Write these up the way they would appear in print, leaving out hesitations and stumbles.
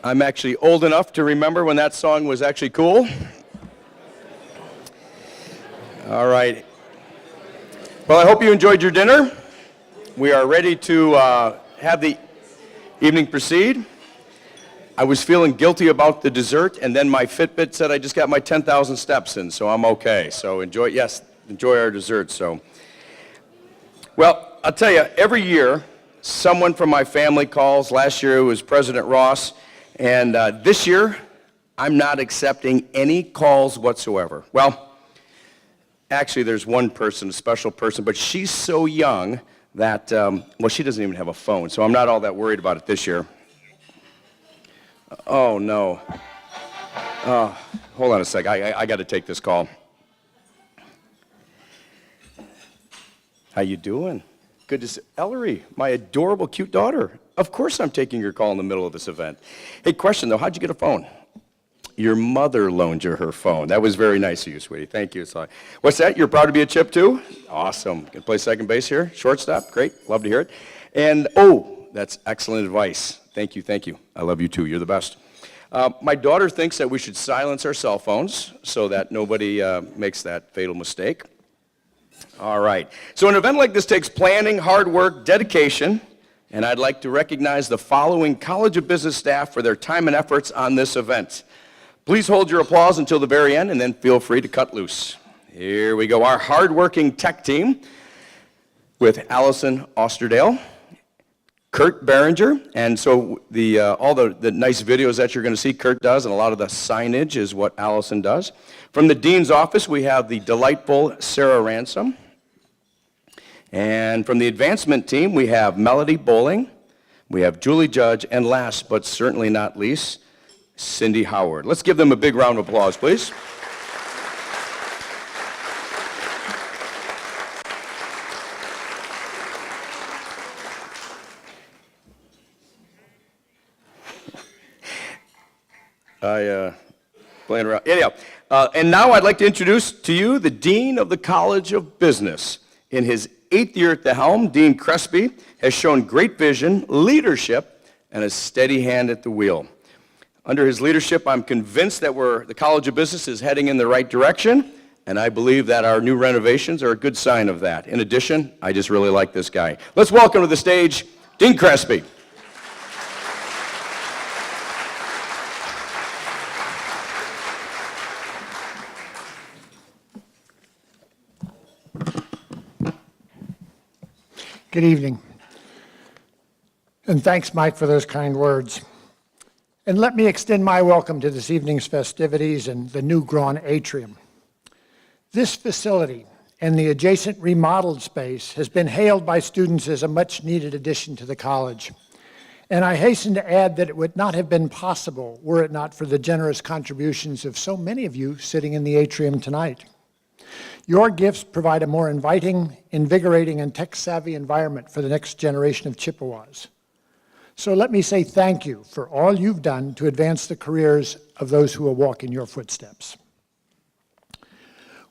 I'm actually old enough to remember when that song was actually cool. All right. Well, I hope you enjoyed your dinner. We are ready to have the evening proceed. I was feeling guilty about the dessert, and then my Fitbit said I just got my 10,000 steps in, so I'm okay. So enjoy our dessert. Well, I'll tell you, every year, someone from my family calls. Last year it was President Ross, and this year, I'm not accepting any calls whatsoever. Well, actually, there's one person, a special person, but she's so young that, well, she doesn't even have a phone, so I'm not all that worried about it this year. Oh, no. Hold on a sec. I got to take this call. How you doing? Good to see Ellery, my adorable, cute daughter. Of course I'm taking your call in the middle of this event. Hey, question, though. How'd you get a phone? Your mother loaned you her phone. That was very nice of you, sweetie. Thank you. What's that? You're proud to be a Chip, too? Awesome. Can play second base here? Shortstop? Great. Love to hear it. And, oh, that's excellent advice. Thank you, thank you. I love you, too. You're the best. My daughter thinks that we should silence our cell phones so that nobody makes that fatal mistake. All right. So an event like this takes planning, hard work, dedication, and I'd like to recognize the following College of Business staff for their time and efforts on this event. Please hold your applause until the very end, and then feel free to cut loose. Here we go. Our hardworking tech team with Allison Osterdale, Kurt Behringer, and so all the nice videos that you're going to see Kurt does, and a lot of the signage is what Allison does. From the Dean's office, we have the delightful Sarah Ransom. And from the advancement team, we have Melody Bowling, we have Julie Judge, and last but certainly not least, Cindy Howard. Let's give them a big round of applause, please. Playing around. Anyhow, and now I'd like to introduce to you the Dean of the College of Business. In his 8th year at the helm, Dean Crespi has shown great vision, leadership, and a steady hand at the wheel. Under his leadership, I'm convinced that the College of Business is heading in the right direction, and I believe that our new renovations are a good sign of that. In addition, I just really like this guy. Let's welcome to the stage, Dean Crespi. Good evening. And thanks, Mike, for those kind words. And let me extend my welcome to this evening's festivities and the new Grand Atrium. This facility and the adjacent remodeled space has been hailed by students as a much-needed addition to the college. And I hasten to add that it would not have been possible were it not for the generous contributions of so many of you sitting in the atrium tonight. Your gifts provide a more inviting, invigorating, and tech-savvy environment for the next generation of Chippewas. So let me say thank you for all you've done to advance the careers of those who will walk in your footsteps.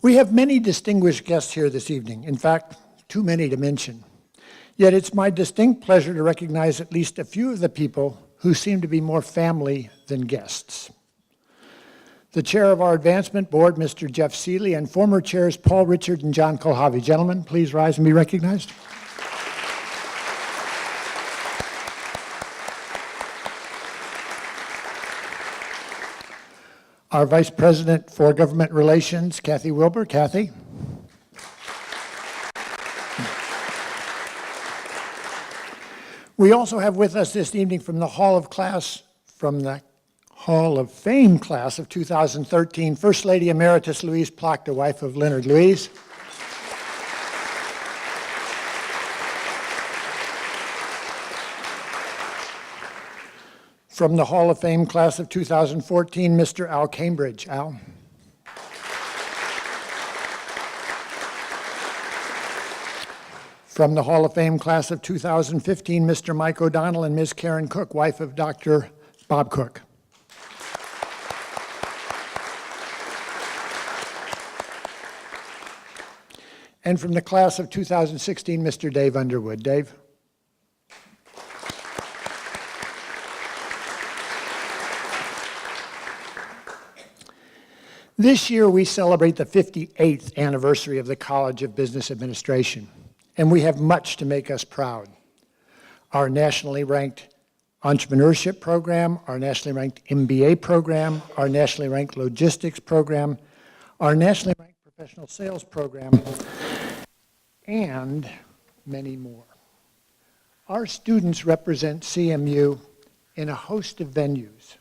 We have many distinguished guests here this evening, in fact, too many to mention. Yet it's my distinct pleasure to recognize at least a few of the people who seem to be more family than guests. The chair of our advancement board, Mr. Jeff Seeley, and former chairs Paul Richard and John Kolhavi. Gentlemen, please rise and be recognized. Our Vice President for Government Relations, Kathy Wilbur. Kathy. We also have with us this evening from the Hall of Fame class of 2013, First Lady Emeritus Louise Plachta, wife of Leonard. Louise. From the Hall of Fame class of 2014, Mr. Al Cambridge. Al. From the Hall of Fame class of 2015, Mr. Mike O'Donnell and Ms. Karen Cook, wife of Dr. Bob Cook. And from the class of 2016, Mr. Dave Underwood. Dave. This year, we celebrate the 58th anniversary of the College of Business Administration, and we have much to make us proud. Our nationally ranked entrepreneurship program, our nationally ranked MBA program, our nationally ranked logistics program, our nationally ranked professional sales program, and many more. Our students represent CMU in a host of venues,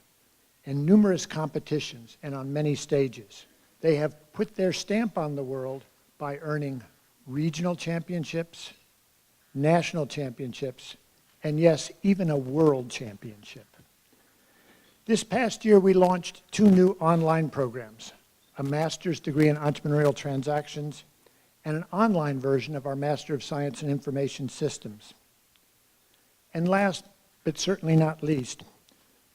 in numerous competitions, and on many stages. They have put their stamp on the world by earning regional championships, national championships, and yes, even a world championship. This past year, we launched 2 new online programs, a master's degree in entrepreneurial transactions and an online version of our Master of Science in Information Systems. And last, but certainly not least,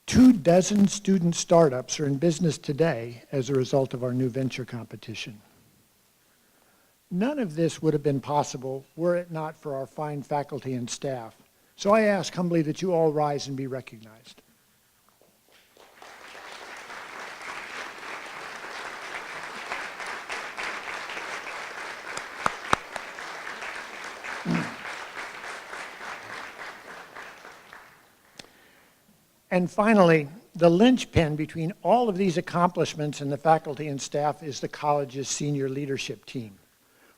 24 student startups are in business today as a result of our new venture competition. None of this would have been possible were it not for our fine faculty and staff. So I ask humbly that you all rise and be recognized. And finally, the linchpin between all of these accomplishments and the faculty and staff is the college's senior leadership team.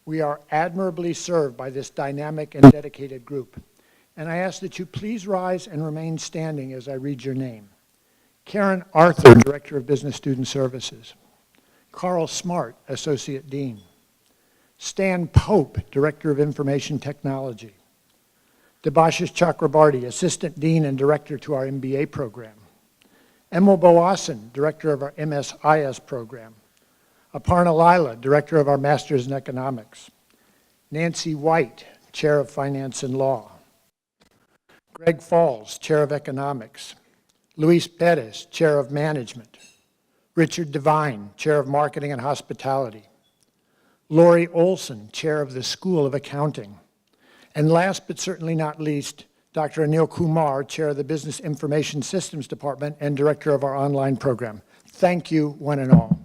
We are admirably served by this dynamic and dedicated group. And I ask that you please rise and remain standing as I read your name. Karen Arthur, Director of Business Student Services. Carl Smart, Associate Dean. Stan Pope, Director of Information Technology. Debashis Chakrabarty, Assistant Dean and Director to our MBA program. Emil Boasen, Director of our MSIS program. Aparna Lila, Director of our Masters in Economics. Nancy White, Chair of Finance and Law. Greg Falls, Chair of Economics. Luis Perez, Chair of Management. Richard Devine, Chair of Marketing and Hospitality. Lori Olson, Chair of the School of Accounting. And last but certainly not least, Dr. Anil Kumar, Chair of the Business Information Systems Department and Director of our online program. Thank you, one and all.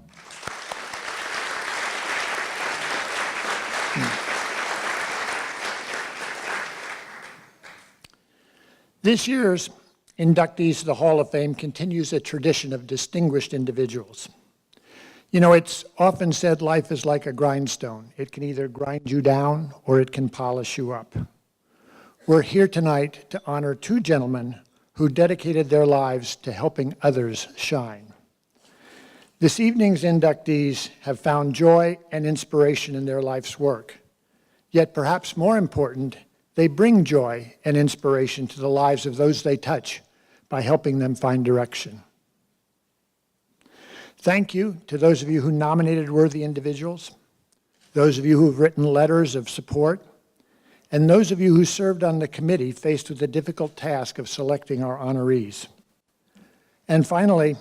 This year's inductees to the Hall of Fame continues a tradition of distinguished individuals. You know, it's often said life is like a grindstone. It can either grind you down or it can polish you up. We're here tonight to honor 2 gentlemen who dedicated their lives to helping others shine. This evening's inductees have found joy and inspiration in their life's work. Yet perhaps more important, they bring joy and inspiration to the lives of those they touch by helping them find direction. Thank you to those of you who nominated worthy individuals, those of you who have written letters of support, and those of you who served on the committee faced with the difficult task of selecting our honorees. And finally,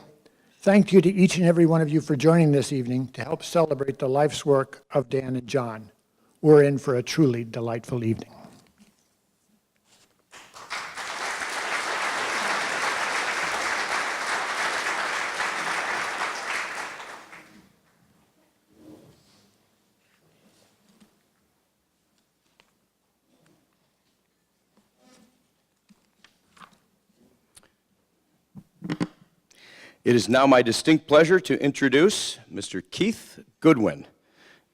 thank you to each and every one of you for joining this evening to help celebrate the life's work of Dan and John. We're in for a truly delightful evening. It is now my distinct pleasure to introduce Mr. Keith Goodwin.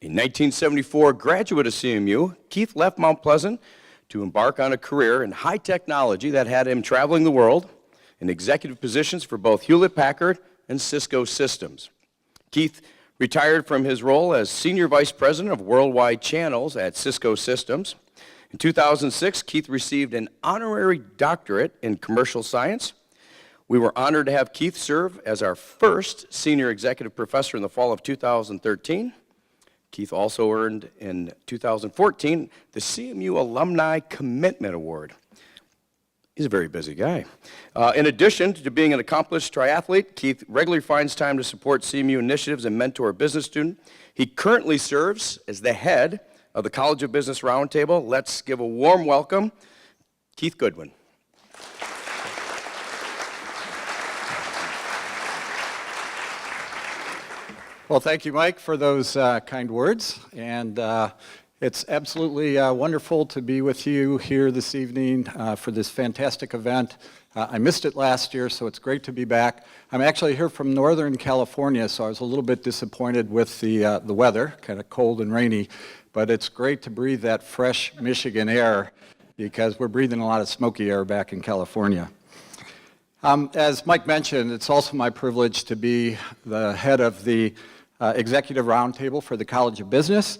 A 1974 graduate of CMU, Keith left Mount Pleasant to embark on a career in high technology that had him traveling the world in executive positions for both Hewlett-Packard and Cisco Systems. Keith retired from his role as Senior Vice President of Worldwide Channels at Cisco Systems. In 2006, Keith received an honorary doctorate in commercial science. We were honored to have Keith serve as our first senior executive professor in the fall of 2013. Keith also earned in 2014 the CMU Alumni Commitment Award. He's a very busy guy. In addition to being an accomplished triathlete, Keith regularly finds time to support CMU initiatives and mentor a business student. He currently serves as the head of the College of Business Roundtable. Let's give a warm welcome, Keith Goodwin. Well, thank you, Mike, for those kind words. And it's absolutely wonderful to be with you here this evening for this fantastic event. I missed it last year, so it's great to be back. I'm actually here from Northern California, so I was a little bit disappointed with the weather, kind of cold and rainy. But it's great to breathe that fresh Michigan air because we're breathing a lot of smoky air back in California. As Mike mentioned, it's also my privilege to be the head of the Executive Roundtable for the College of Business.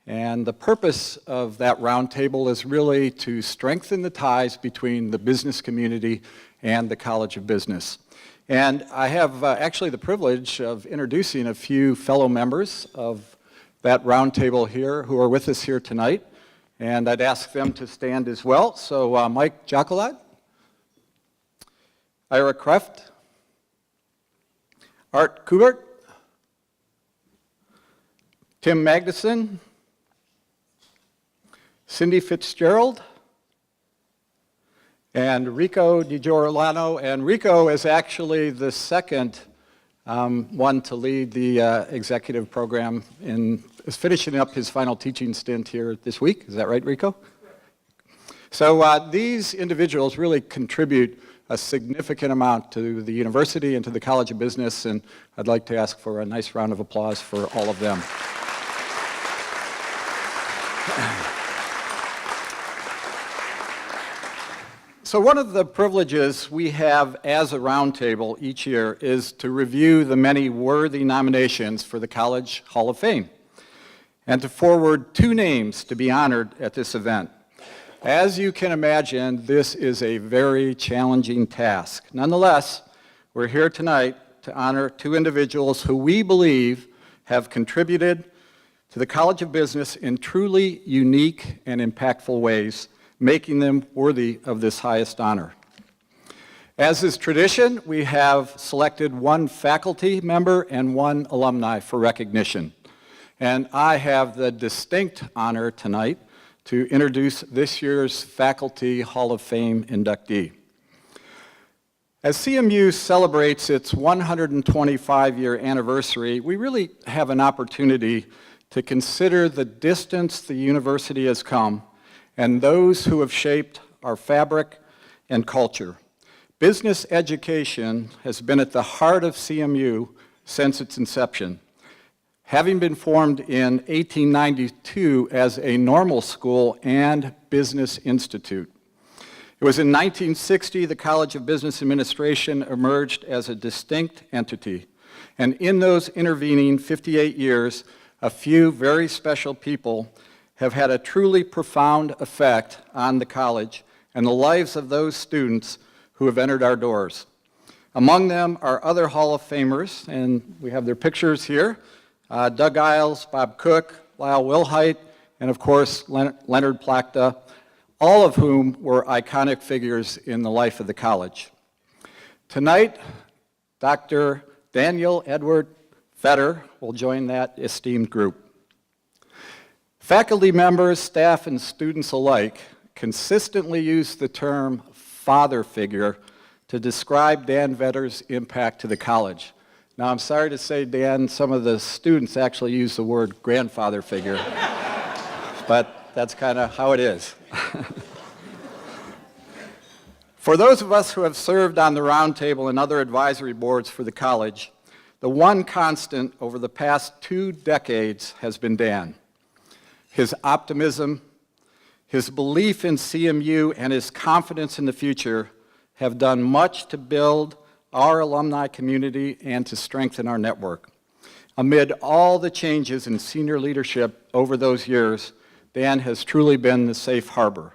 And the purpose of that roundtable is really to strengthen the ties between the business community and the College of Business. And I have actually the privilege of introducing a few fellow members of that roundtable here who are with us here tonight. And I'd ask them to stand as well. So Mike Jocolad, Ira Kreft, Art Kubert, Tim Magnuson, Cindy Fitzgerald, and Rico DiGiorlano. And Rico is actually the second one to lead the executive program is finishing up his final teaching stint here this week. Is that right, Rico? So these individuals really contribute a significant amount to the university and to the College of Business, and I'd like to ask for a nice round of applause for all of them. So one of the privileges we have as a roundtable each year is to review the many worthy nominations for the College Hall of Fame and to forward 2 names to be honored at this event. As you can imagine, this is a very challenging task. Nonetheless, we're here tonight to honor 2 individuals who we believe have contributed to the College of Business in truly unique and impactful ways, making them worthy of this highest honor. As is tradition, we have selected 1 faculty member and 1 alumni for recognition. And I have the distinct honor tonight to introduce this year's Faculty Hall of Fame inductee. As CMU celebrates its 125-year anniversary, we really have an opportunity to consider the distance the university has come and those who have shaped our fabric and culture. Business education has been at the heart of CMU since its inception. Having been formed in 1892 as a normal school and business institute. It was in 1960 the College of Business Administration emerged as a distinct entity. And in those intervening 58 years, a few very special people have had a truly profound effect on the college and the lives of those students who have entered our doors. Among them are other Hall of Famers, and we have their pictures here. Doug Iles, Bob Cook, Lyle Wilhite, and of course Leonard Plachta, all of whom were iconic figures in the life of the college. Tonight, Dr. Daniel Edward Vetter will join that esteemed group. Faculty members, staff, and students alike consistently use the term father figure to describe Dan Vetter's impact to the college. Now, I'm sorry to say, Dan, some of the students actually use the word grandfather figure, but that's kind of how it is. For those of us who have served on the roundtable and other advisory boards for the college, the one constant over the past 2 decades has been Dan. His optimism, his belief in CMU, and his confidence in the future have done much to build our alumni community and to strengthen our network. Amid all the changes in senior leadership over those years, Dan has truly been the safe harbor.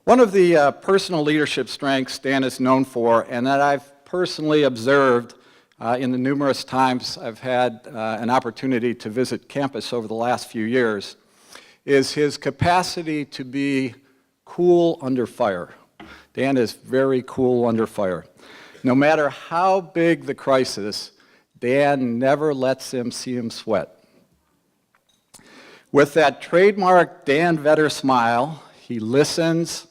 One of the personal leadership strengths Dan is known for, and that I've personally observed in the numerous times I've had an opportunity to visit campus over the last few years, is his capacity to be cool under fire. Dan is very cool under fire. No matter how big the crisis, Dan never lets him see him sweat. With that trademark Dan Vetter smile, he listens,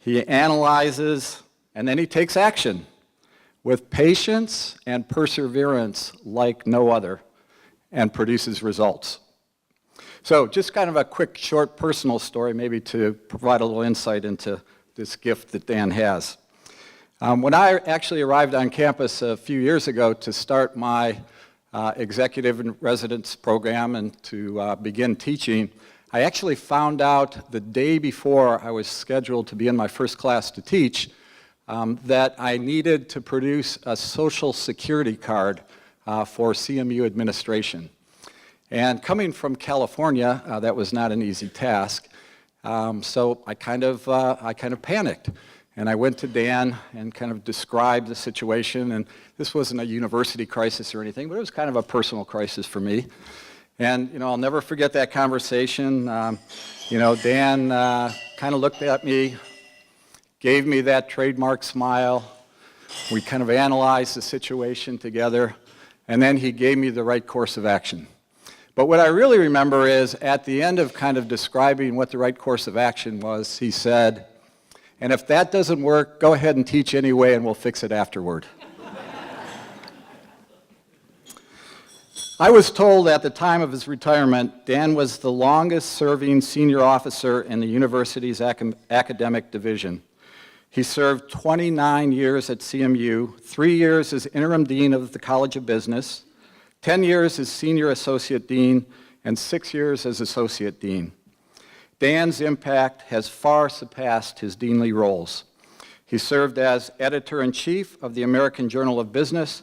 he analyzes, and then he takes action. with patience and perseverance like no other, and produces results. So just kind of a quick, short personal story, maybe to provide a little insight into this gift that Dan has. When I actually arrived on campus a few years ago to start my executive in residence program and to begin teaching, I actually found out the day before I was scheduled to be in my first class to teach that I needed to produce a social security card for CMU administration. And coming from California, that was not an easy task. So I kind of panicked. And I went to Dan and kind of described the situation. And this wasn't a university crisis or anything, but it was kind of a personal crisis for me. And, I'll never forget that conversation. Dan kind of looked at me, gave me that trademark smile. We kind of analyzed the situation together, and then he gave me the right course of action. But what I really remember is at the end of kind of describing what the right course of action was, he said, "And if that doesn't work, go ahead and teach anyway, and we'll fix it afterward." I was told at the time of his retirement, Dan was the longest-serving senior officer in the university's academic division. He served 29 years at CMU, 3 years as interim dean of the College of Business, 10 years as senior associate dean, and 6 years as associate dean. Dan's impact has far surpassed his deanly roles. He served as editor-in-chief of the American Journal of Business.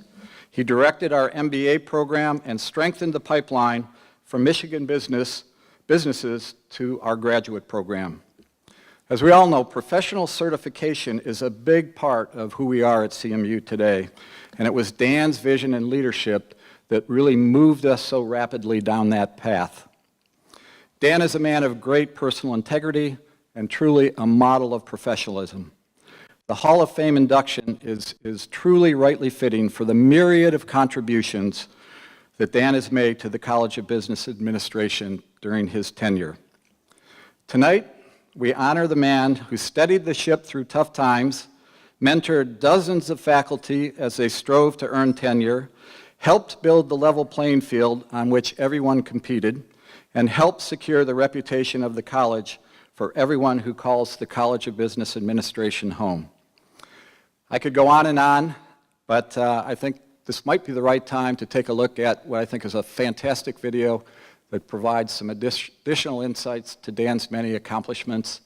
He directed our MBA program and strengthened the pipeline from Michigan businesses to our graduate program. As we all know, professional certification is a big part of who we are at CMU today, and it was Dan's vision and leadership that really moved us so rapidly down that path. Dan is a man of great personal integrity and truly a model of professionalism. The Hall of Fame induction is truly rightly fitting for the myriad of contributions that Dan has made to the College of Business Administration during his tenure. Tonight, we honor the man who steadied the ship through tough times, mentored dozens of faculty as they strove to earn tenure, helped build the level playing field on which everyone competed, and helped secure the reputation of the college for everyone who calls the College of Business Administration home. I could go on, but I think this might be the right time to take a look at what I think is a fantastic video that provides some additional insights to Dan's many accomplishments,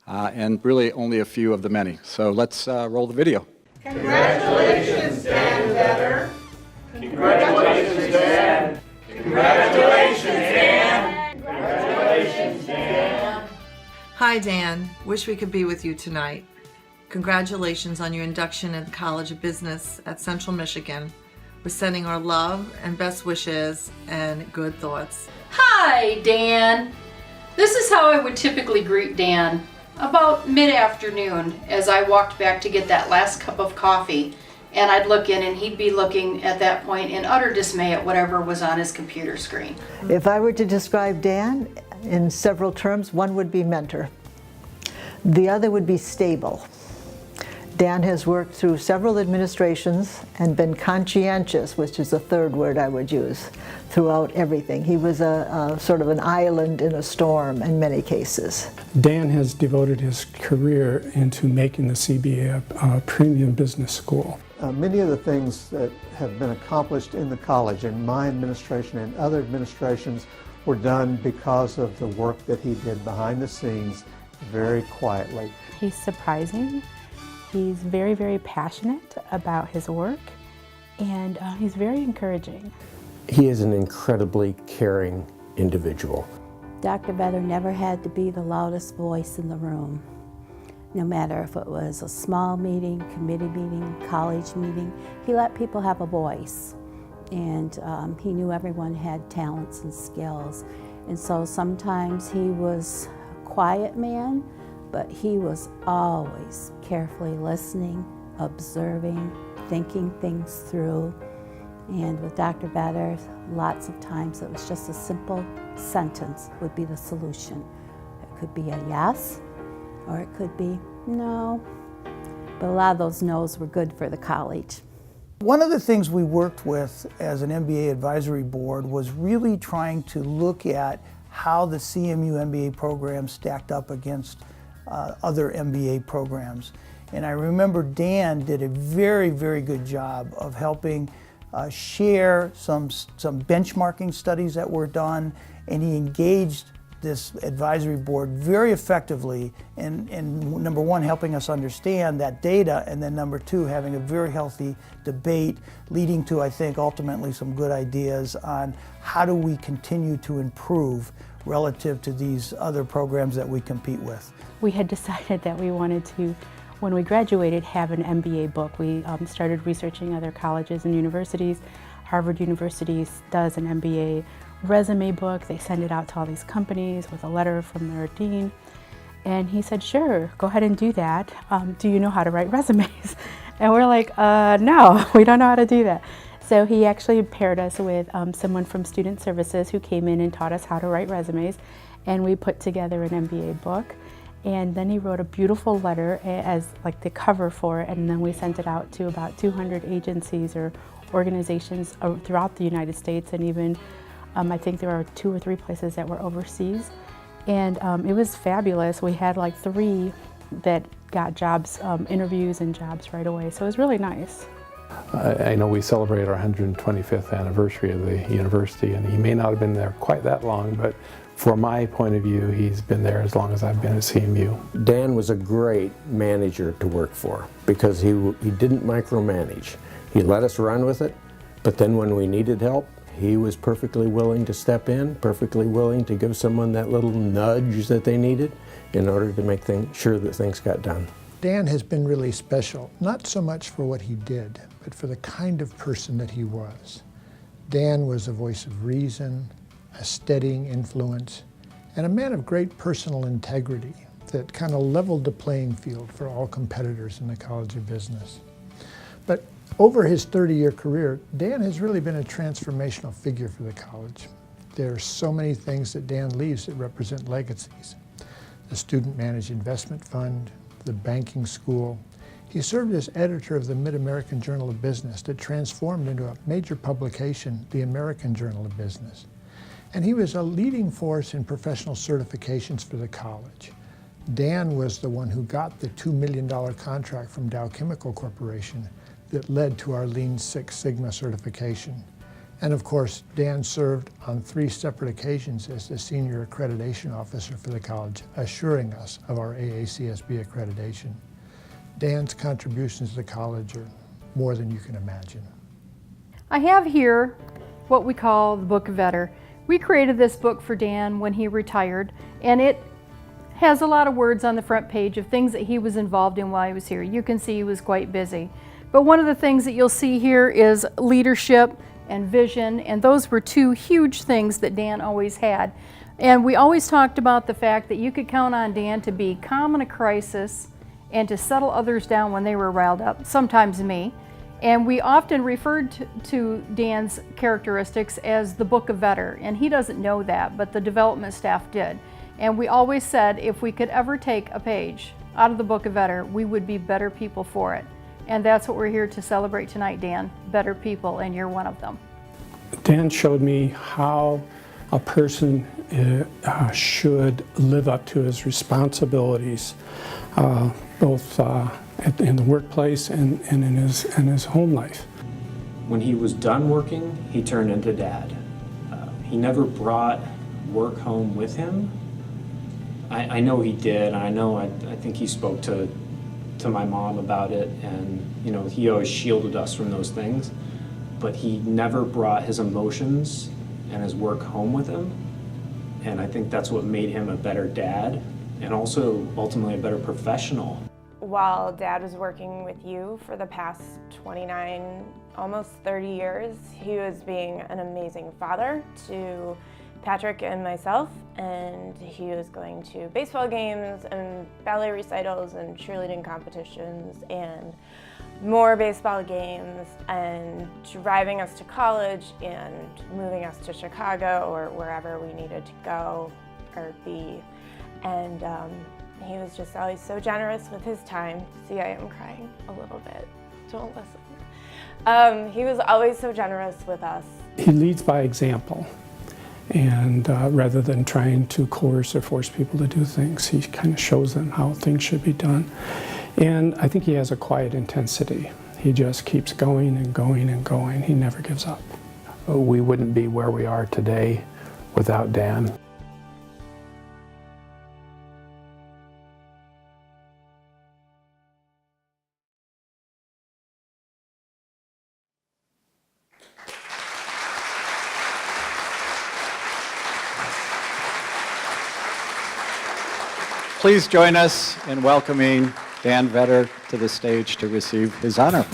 and really only a few of the many. So let's roll the video. Congratulations, Dan Better. Congratulations, Dan. Congratulations, Dan. Congratulations, Dan. Hi, Dan. Wish we could be with you tonight. Congratulations on your induction at the College of Business at Central Michigan. We're sending our love and best wishes and good thoughts. Hi, Dan. This is how I would typically greet Dan, about mid-afternoon as I walked back to get that last cup of coffee, and I'd look in and he'd be looking at that point in utter dismay at whatever was on his computer screen. If I were to describe Dan in several terms, one would be mentor. The other would be stable. Dan has worked through several administrations and been conscientious, which is the third word I would use, throughout everything. He was a sort of an island in a storm in many cases. Dan has devoted his career into making the CBA a premium business school. Many of the things that have been accomplished in the college, in my administration and other administrations, were done because of the work that he did behind the scenes very quietly. He's surprising. He's very, very passionate about his work, and he's very encouraging. He is an incredibly caring individual. Dr. Vedder never had to be the loudest voice in the room. No matter if it was a small meeting, committee meeting, college meeting, he let people have a voice. And he knew everyone had talents and skills. And so sometimes he was a quiet man, but he was always carefully listening, observing, thinking things through. And with Dr. Vedder, lots of times it was just a simple sentence would be the solution. It could be a yes, or it could be no. But a lot of those no's were good for the college. One of the things we worked with as an MBA advisory board was really trying to look at how the CMU MBA program stacked up against other MBA programs. And I remember Dan did a very, very good job of helping share some benchmarking studies that were done, and he engaged this advisory board very effectively in number one, helping us understand that data, and then number two, having a very healthy debate leading to, I think, ultimately some good ideas on how do we continue to improve relative to these other programs that we compete with. We had decided that we wanted to, when we graduated, have an MBA book. We started researching other colleges and universities. Harvard University does an MBA resume book. They send it out to all these companies with a letter from their dean. And he said, sure, go ahead and do that. Do you know how to write resumes? And we're like, no, we don't know how to do that. So he actually paired us with someone from Student Services who came in and taught us how to write resumes. And we put together an MBA book. And then he wrote a beautiful letter as like the cover for it. And then we sent it out to about 200 agencies or organizations throughout the United States, and even I think there were 2 or 3 places that were overseas. And it was fabulous. We had like 3 that got jobs, interviews and jobs right away. So it was really nice. I know we celebrate our 125th anniversary of the university, and he may not have been there quite that long, but from my point of view, he's been there as long as I've been at CMU. Dan was a great manager to work for because he didn't micromanage. He let us run with it, but then when we needed help, he was perfectly willing to step in, perfectly willing to give someone that little nudge that they needed in order to make sure that things got done. Dan has been really special, not so much for what he did, but for the kind of person that he was. Dan was a voice of reason, a steadying influence, and a man of great personal integrity that kind of leveled the playing field for all competitors in the College of Business. But over his 30-year career, Dan has really been a transformational figure for the college. There are so many things that Dan leaves that represent legacies. The Student Managed Investment Fund, the banking school. He served as editor of the Mid-American Journal of Business that transformed into a major publication, the American Journal of Business. And he was a leading force in professional certifications for the college. Dan was the one who got the $2 million contract from Dow Chemical Corporation that led to our Lean Six Sigma certification. And of course, Dan served on 3 separate occasions as the senior accreditation officer for the college, assuring us of our AACSB accreditation. Dan's contributions to the college are more than you can imagine. I have here what we call the Book of Vetter. We created this book for Dan when he retired, and it has a lot of words on the front page of things that he was involved in while he was here. You can see he was quite busy. But one of the things that you'll see here is leadership and vision, and those were 2 huge things that Dan always had. And we always talked about the fact that you could count on Dan to be calm in a crisis and to settle others down when they were riled up, sometimes me. And we often referred to Dan's characteristics as the Book of Vetter, and he doesn't know that, but the development staff did. And we always said if we could ever take a page out of the Book of Vetter, we would be better people for it. And that's what we're here to celebrate tonight, Dan. Better people, and you're one of them. Dan showed me how a person should live up to his responsibilities, both in the workplace and in his home life. When he was done working, he turned into Dad. He never brought work home with him. I know he did, and I think he spoke to my mom about it, and he always shielded us from those things, but he never brought his emotions and his work home with him, and I think that's what made him a better dad and also ultimately a better professional. While Dad was working with you for the past 29, almost 30 years, he was being an amazing father to Patrick and myself, and he was going to baseball games and ballet recitals and cheerleading competitions and more baseball games and driving us to college and moving us to Chicago or wherever we needed to go or be. And he was just always so generous with his time. See, I am crying a little bit. Don't listen. He was always so generous with us. He leads by example, and rather than trying to coerce or force people to do things, he kind of shows them how things should be done. And I think he has a quiet intensity. He just keeps going and going and going. He never gives up. We wouldn't be where we are today without Dan. Please join us in welcoming Dan Vetter to the stage to receive his honor.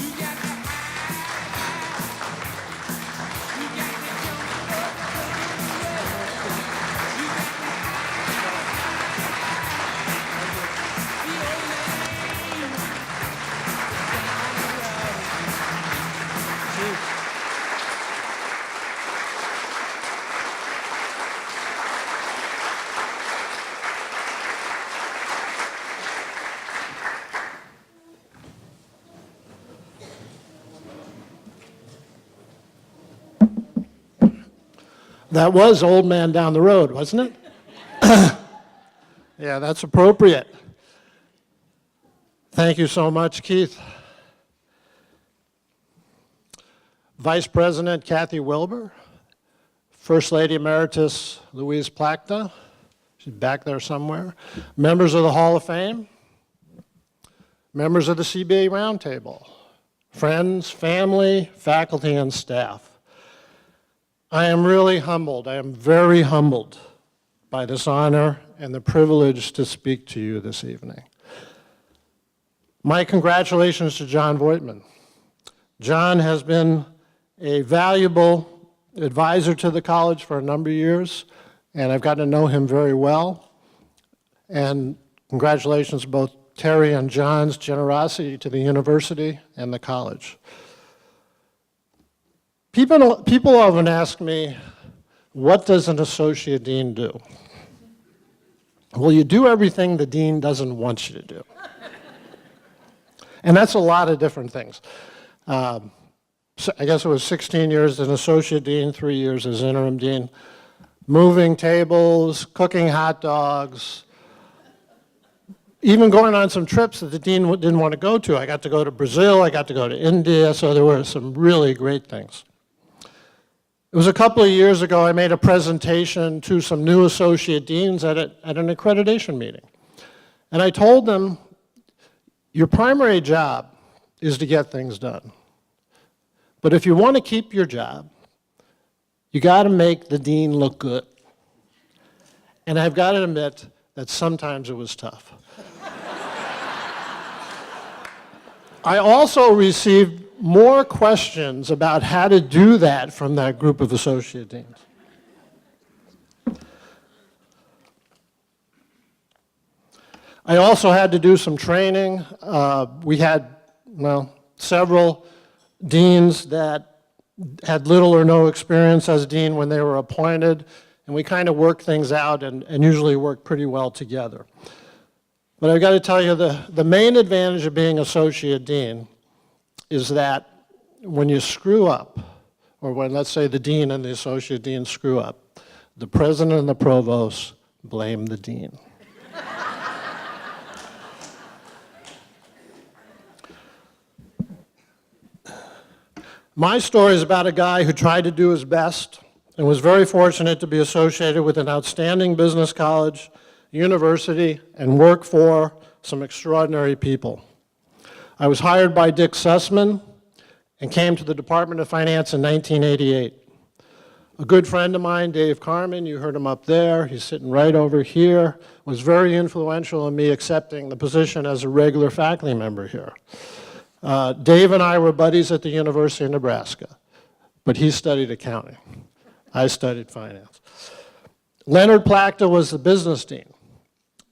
That was Old Man Down the Road, wasn't it? Yeah, that's appropriate. Thank you so much, Keith. Vice President Kathy Wilbur, First Lady Emeritus Louise Plachta, she's back there somewhere, members of the Hall of Fame, members of the CBA Roundtable, friends, family, faculty, and staff. I am really humbled, I am very humbled by this honor and the privilege to speak to you this evening. My congratulations to John Voigtman. John has been a valuable advisor to the college for a number of years, and I've gotten to know him very well. And congratulations to both Terry and John's generosity to the university and the college. People often ask me, what does an associate dean do? Well, you do everything the dean doesn't want you to do. And that's a lot of different things. So I guess it was 16 years as an associate dean, 3 years as interim dean, moving tables, cooking hot dogs, even going on some trips that the dean didn't want to go to. I got to go to Brazil, I got to go to India, so there were some really great things. It was a couple of years ago I made a presentation to some new associate deans at an accreditation meeting. And I told them, your primary job is to get things done. But if you want to keep your job, you got to make the dean look good. And I've got to admit that sometimes it was tough. I also received more questions about how to do that from that group of associate deans. I also had to do some training. We had, several deans that had little or no experience as dean when they were appointed, and we kind of worked things out and usually worked pretty well together. But I've got to tell you, the main advantage of being associate dean is that when you screw up, or when, let's say, the dean and the associate dean screw up, the president and the provost blame the dean. My story is about a guy who tried to do his best and was very fortunate to be associated with an outstanding business college, university, and work for some extraordinary people. I was hired by Dick Sussman and came to the Department of Finance in 1988. A good friend of mine, Dave Carmen, you heard him up there, he's sitting right over here, was very influential in me accepting the position as a regular faculty member here. Dave and I were buddies at the University of Nebraska, but he studied accounting. I studied finance. Leonard Plachta was the business dean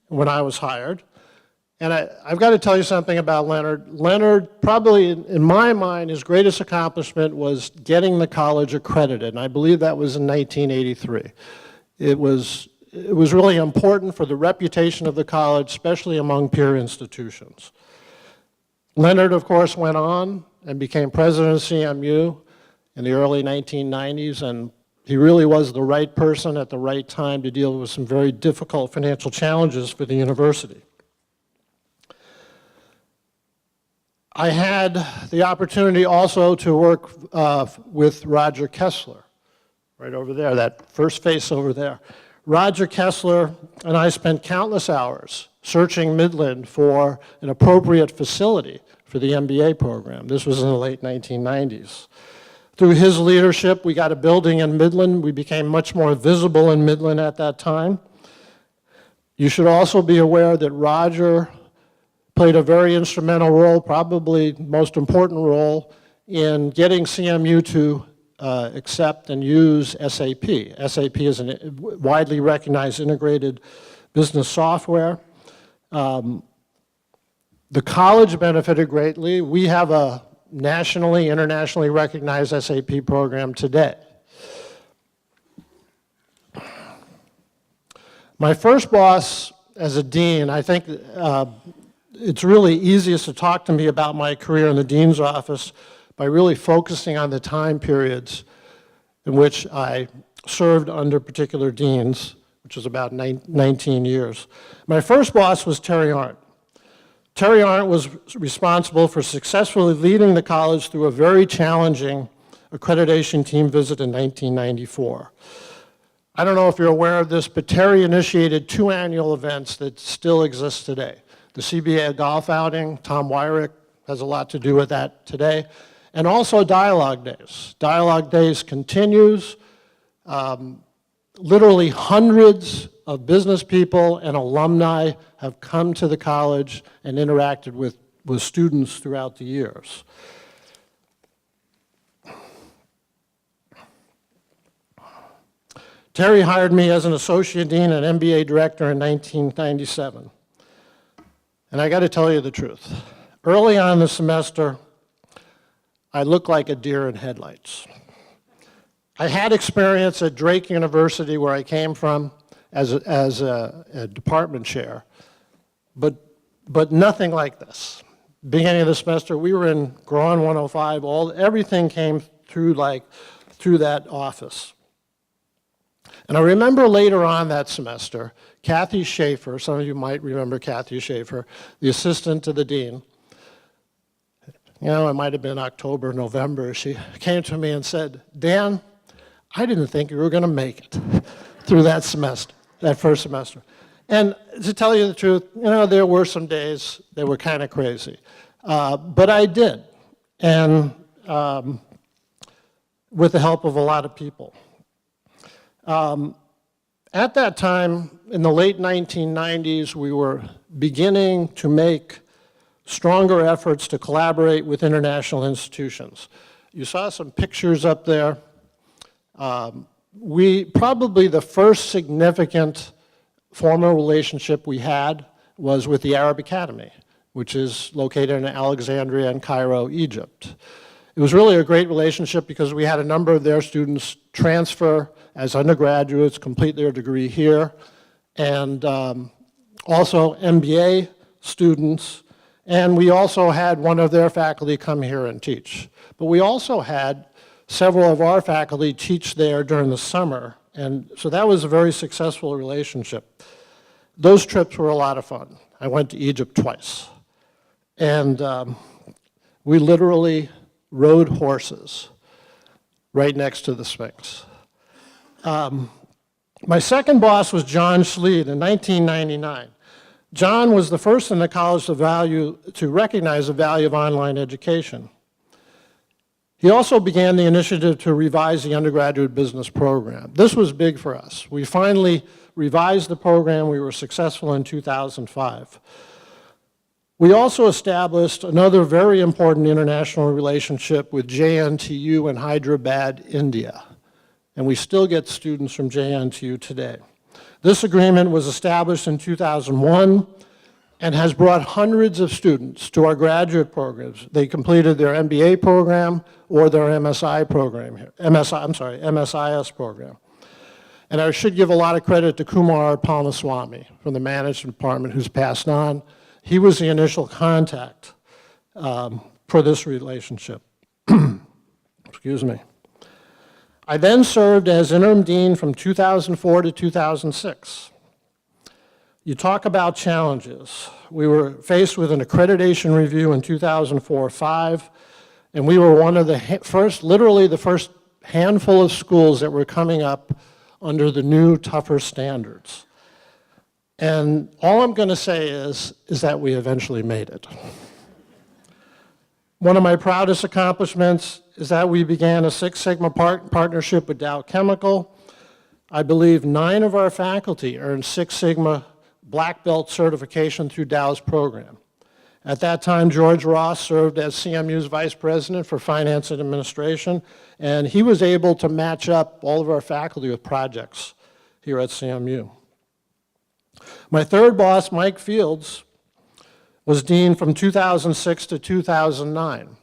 when I was hired. And I've got to tell you something about Leonard. Leonard, probably in my mind, his greatest accomplishment was getting the college accredited, and I believe that was in 1983. It was really important for the reputation of the college, especially among peer institutions. Leonard, of course, went on and became president of CMU in the early 1990s, and he really was the right person at the right time to deal with some very difficult financial challenges for the university. I had the opportunity also to work with Roger Kessler, right over there, that first face over there. Roger Kessler and I spent countless hours searching Midland for an appropriate facility for the MBA program. This was in the late 1990s. Through his leadership, we got a building in Midland. We became much more visible in Midland at that time. You should also be aware that Roger played a very instrumental role, probably most important role, in getting CMU to accept and use SAP. SAP is a widely recognized integrated business software. The college benefited greatly. We have a nationally, internationally recognized SAP program today. My first boss as a dean, I think it's really easiest to talk to me about my career in the dean's office by really focusing on the time periods in which I served under particular deans, which was about 19 years. My first boss was Terry Arndt. Terry Arndt was responsible for successfully leading the college through a very challenging accreditation team visit in 1994. I don't know if you're aware of this, but Terry initiated 2 annual events that still exist today. The CBA golf outing, Tom Wyrick has a lot to do with that today, and also Dialogue Days. Dialogue Days continues. Literally hundreds of business people and alumni have come to the college and interacted with students throughout the years. Terry hired me as an associate dean and MBA director in 1997. And I got to tell you the truth. Early on in the semester, I looked like a deer in headlights. I had experience at Drake University, where I came from, as a department chair, but nothing like this. Beginning of the semester, we were in Grand 105. Everything came through that office. And I remember later on that semester, Kathy Schaefer, some of you might remember Kathy Schaefer, the assistant to the dean. You know, it might have been October, November. She came to me and said, "Dan, I didn't think you were going to make it through that semester, that first semester." And to tell you the truth, you know, there were some days that were kind of crazy. But I did, and with the help of a lot of people. At that time, in the late 1990s, we were beginning to make stronger efforts to collaborate with international institutions. You saw some pictures up there. Probably the first significant formal relationship we had was with the Arab Academy, which is located in Alexandria and Cairo, Egypt. It was really a great relationship because we had a number of their students transfer as undergraduates, complete their degree here, and also MBA students, and we also had one of their faculty come here and teach. But we also had several of our faculty teach there during the summer, and so that was a very successful relationship. Those trips were a lot of fun. I went to Egypt twice, and we literally rode horses right next to the Sphinx. My second boss was John Schleed in 1999. John was the first in the college to recognize the value of online education. He also began the initiative to revise the undergraduate business program. This was big for us. We finally revised the program. We were successful in 2005. We also established another very important international relationship with JNTU in Hyderabad, India. And we still get students from JNTU today. This agreement was established in 2001 and has brought hundreds of students to our graduate programs. They completed their MBA program or their MSI program here, MSIS program. And I should give a lot of credit to Kumar Palmaswamy from the management department, who's passed on. He was the initial contact for this relationship. Excuse me. I then served as interim dean from 2004 to 2006. You talk about challenges. We were faced with an accreditation review in 2004-05, and we were one of the literally the first handful of schools that were coming up under the new, tougher standards. And all I'm going to say is that we eventually made it. One of my proudest accomplishments is that we began a Six Sigma partnership with Dow Chemical. I believe 9 of our faculty earned Six Sigma Black Belt certification through Dow's program. At that time, George Ross served as CMU's Vice President for Finance and Administration, and he was able to match up all of our faculty with projects here at CMU. My third boss, Mike Fields, was dean from 2006 to 2009.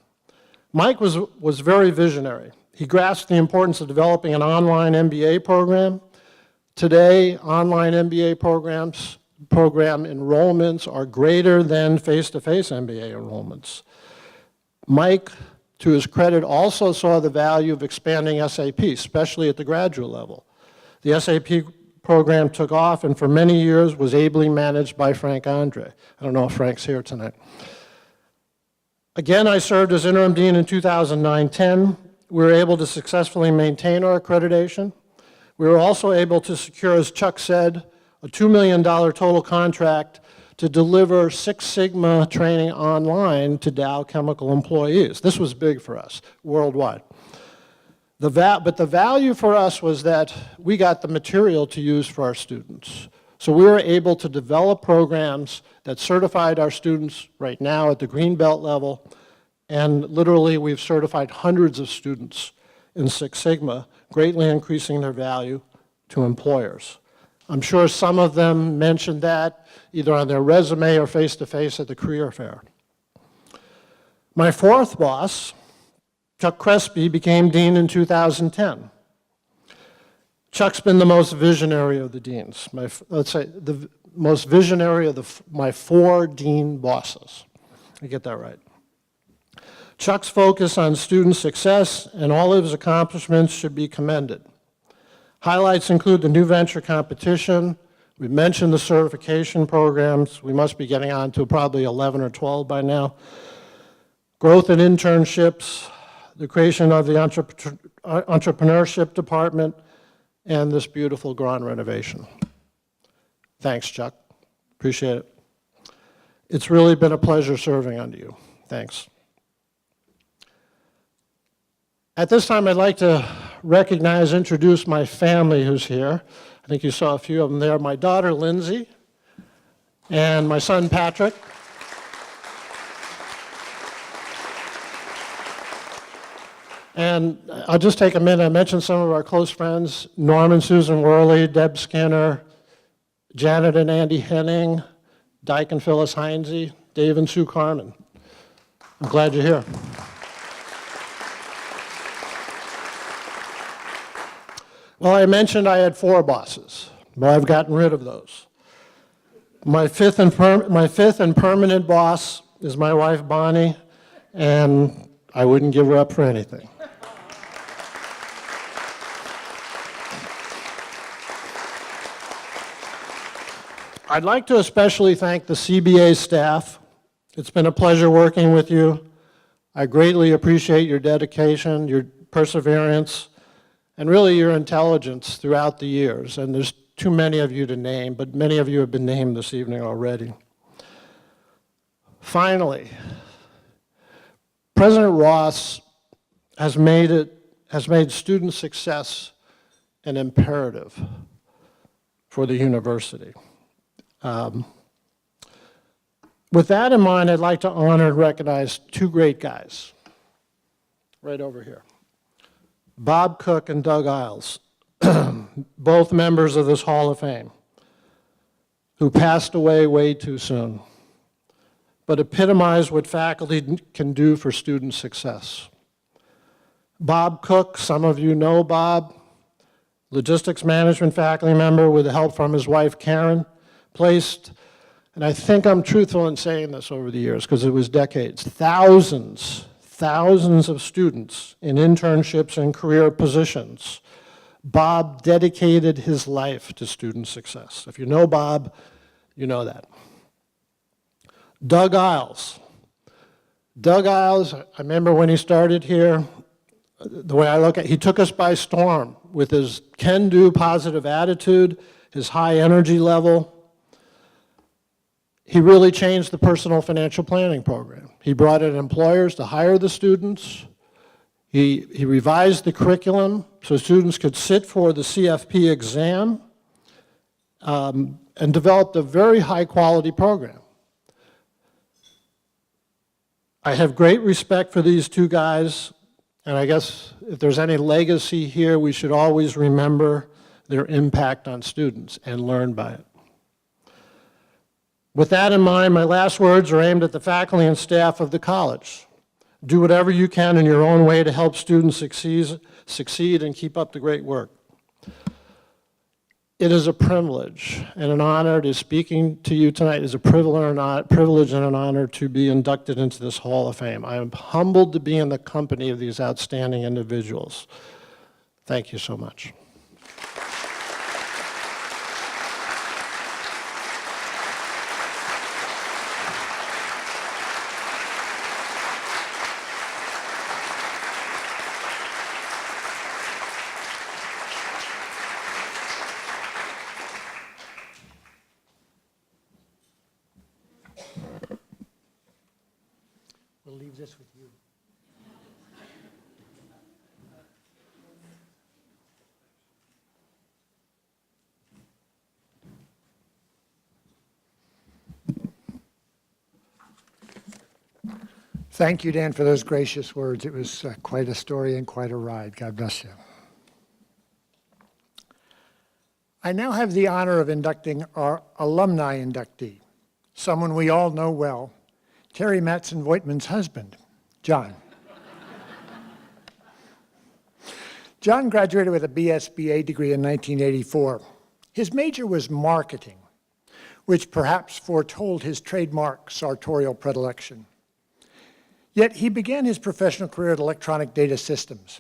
Mike was very visionary. He grasped the importance of developing an online MBA program. Today, online MBA program enrollments are greater than face-to-face MBA enrollments. Mike, to his credit, also saw the value of expanding SAP, especially at the graduate level. The SAP program took off and for many years was ably managed by Frank Andre. I don't know if Frank's here tonight. Again, I served as interim dean in 2009-10. We were able to successfully maintain our accreditation. We were also able to secure, as Chuck said, a $2 million total contract to deliver Six Sigma training online to Dow Chemical employees. This was big for us, worldwide. But the value for us was that we got the material to use for our students. So we were able to develop programs that certified our students right now at the Green Belt level, and literally we've certified hundreds of students in Six Sigma, greatly increasing their value to employers. I'm sure some of them mentioned that either on their resume or face-to-face at the career fair. My fourth boss, Chuck Crespi, became dean in 2010. Chuck's been the most visionary of the deans, let's say the most visionary of my 4 dean bosses. I get that right. Chuck's focus on student success and all of his accomplishments should be commended. Highlights include the new venture competition. We mentioned the certification programs. We must be getting on to probably 11 or 12 by now. Growth in internships, the creation of the entrepreneurship department, and this beautiful Grand renovation. Thanks, Chuck. Appreciate it. It's really been a pleasure serving under you. Thanks. At this time, I'd like to introduce my family who's here. I think you saw a few of them there. My daughter, Lindsay, and my son, Patrick. And I'll just take a minute. I mentioned some of our close friends, Norm and Susan Worley, Deb Skinner, Janet and Andy Henning, Dyke and Phyllis Heinze, Dave and Sue Carmen. I'm glad you're here. Well, I mentioned I had 4 bosses. Well, I've gotten rid of those. My fifth and permanent boss is my wife, Bonnie, and I wouldn't give her up for anything. I'd like to especially thank the CBA staff. It's been a pleasure working with you. I greatly appreciate your dedication, your perseverance, and really your intelligence throughout the years. And there's too many of you to name, but many of you have been named this evening already. Finally, President Ross has made student success an imperative for the university. With that in mind, I'd like to honor and recognize 2 great guys right over here. Bob Cook and Doug Isles, both members of this Hall of Fame, who passed away way too soon, but epitomized what faculty can do for student success. Bob Cook, some of you know Bob, logistics management faculty member with help from his wife Karen, placed and I think I'm truthful in saying this over the years because it was decades, thousands of students in internships and career positions. Bob dedicated his life to student success. If you know Bob, you know that. Doug Isles. Doug Isles, I remember when he started here, the way I look at it, he took us by storm with his can-do positive attitude, his high energy level. He really changed the personal financial planning program. He brought in employers to hire the students. He revised the curriculum so students could sit for the CFP exam and developed a very high-quality program. I have great respect for these two guys, and I guess if there's any legacy here, we should always remember their impact on students and learn by it. With that in mind, my last words are aimed at the faculty and staff of the college. Do whatever you can in your own way to help students succeed and keep up the great work. It is a privilege and an honor to speaking to you tonight. It is a privilege and an honor to be inducted into this Hall of Fame. I am humbled to be in the company of these outstanding individuals. Thank you so much. We'll leave this with you. Thank you, Dan, for those gracious words. It was quite a story and quite a ride. God bless you. I now have the honor of inducting our alumni inductee, someone we all know well, Terry Matson Voigtman's husband, John. John graduated with a BSBA degree in 1984. His major was marketing, which perhaps foretold his trademark sartorial predilection. Yet he began his professional career at Electronic Data Systems.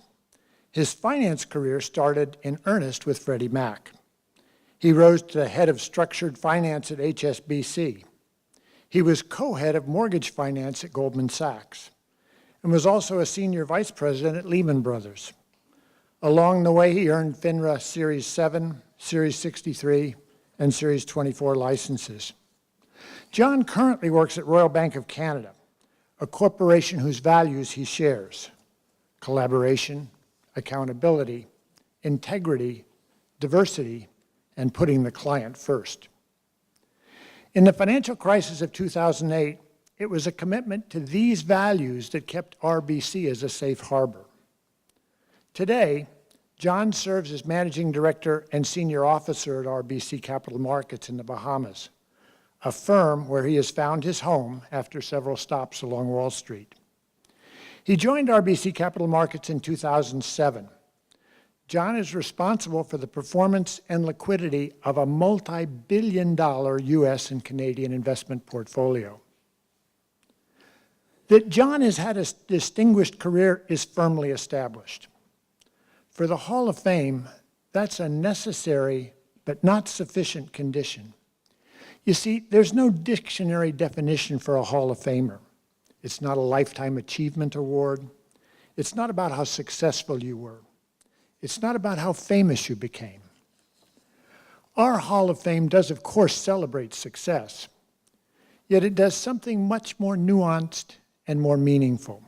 His finance career started in earnest with Freddie Mac. He rose to the head of structured finance at HSBC. He was co-head of mortgage finance at Goldman Sachs and was also a senior vice president at Lehman Brothers. Along the way, he earned FINRA Series 7, Series 63, and Series 24 licenses. John currently works at Royal Bank of Canada, a corporation whose values he shares: collaboration, accountability, integrity, diversity, and putting the client first. In the financial crisis of 2008, it was a commitment to these values that kept RBC as a safe harbor. Today, John serves as managing director and senior officer at RBC Capital Markets in the Bahamas, a firm where he has found his home after several stops along Wall Street. He joined RBC Capital Markets in 2007. John is responsible for the performance and liquidity of a multi-billion-dollar U.S. and Canadian investment portfolio. That John has had a distinguished career is firmly established. For the Hall of Fame, that's a necessary but not sufficient condition. You see, there's no dictionary definition for a Hall of Famer. It's not a Lifetime Achievement Award. It's not about how successful you were. It's not about how famous you became. Our Hall of Fame does, of course, celebrate success, yet it does something much more nuanced and more meaningful.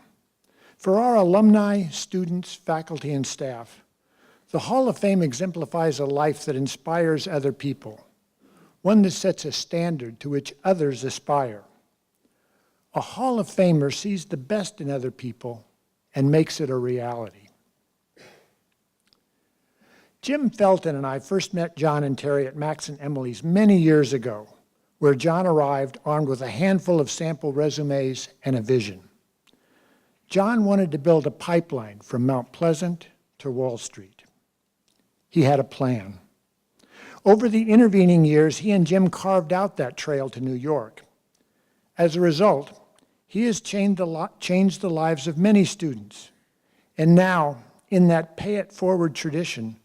For our alumni, students, faculty, and staff, the Hall of Fame exemplifies a life that inspires other people, one that sets a standard to which others aspire. A Hall of Famer sees the best in other people and makes it a reality. Jim Felton and I first met John and Terry at Max and Emily's many years ago, where John arrived armed with a handful of sample resumes and a vision. John wanted to build a pipeline from Mount Pleasant to Wall Street. He had a plan. Over the intervening years, he and Jim carved out that trail to New York. As a result, he has changed the lives of many students. And now, in that pay-it-forward tradition,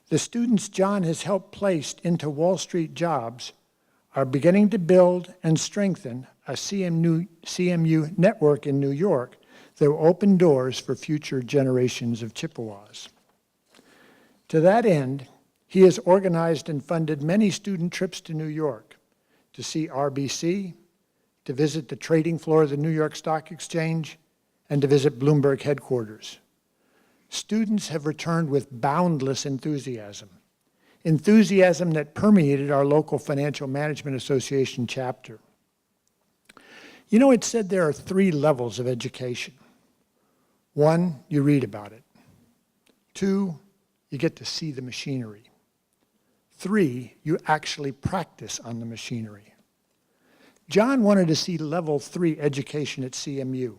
the students John has helped place into Wall Street jobs are beginning to build and strengthen a CMU network in New York that will open doors for future generations of Chippewas. To that end, he has organized and funded many student trips to New York to see RBC, to visit the trading floor of the New York Stock Exchange, and to visit Bloomberg headquarters. Students have returned with boundless enthusiasm that permeated our local Financial Management Association chapter. You know, it's said there are 3 levels of education. 1, you read about it. 2, you get to see the machinery. 3, you actually practice on the machinery. John wanted to see level 3 education at CMU.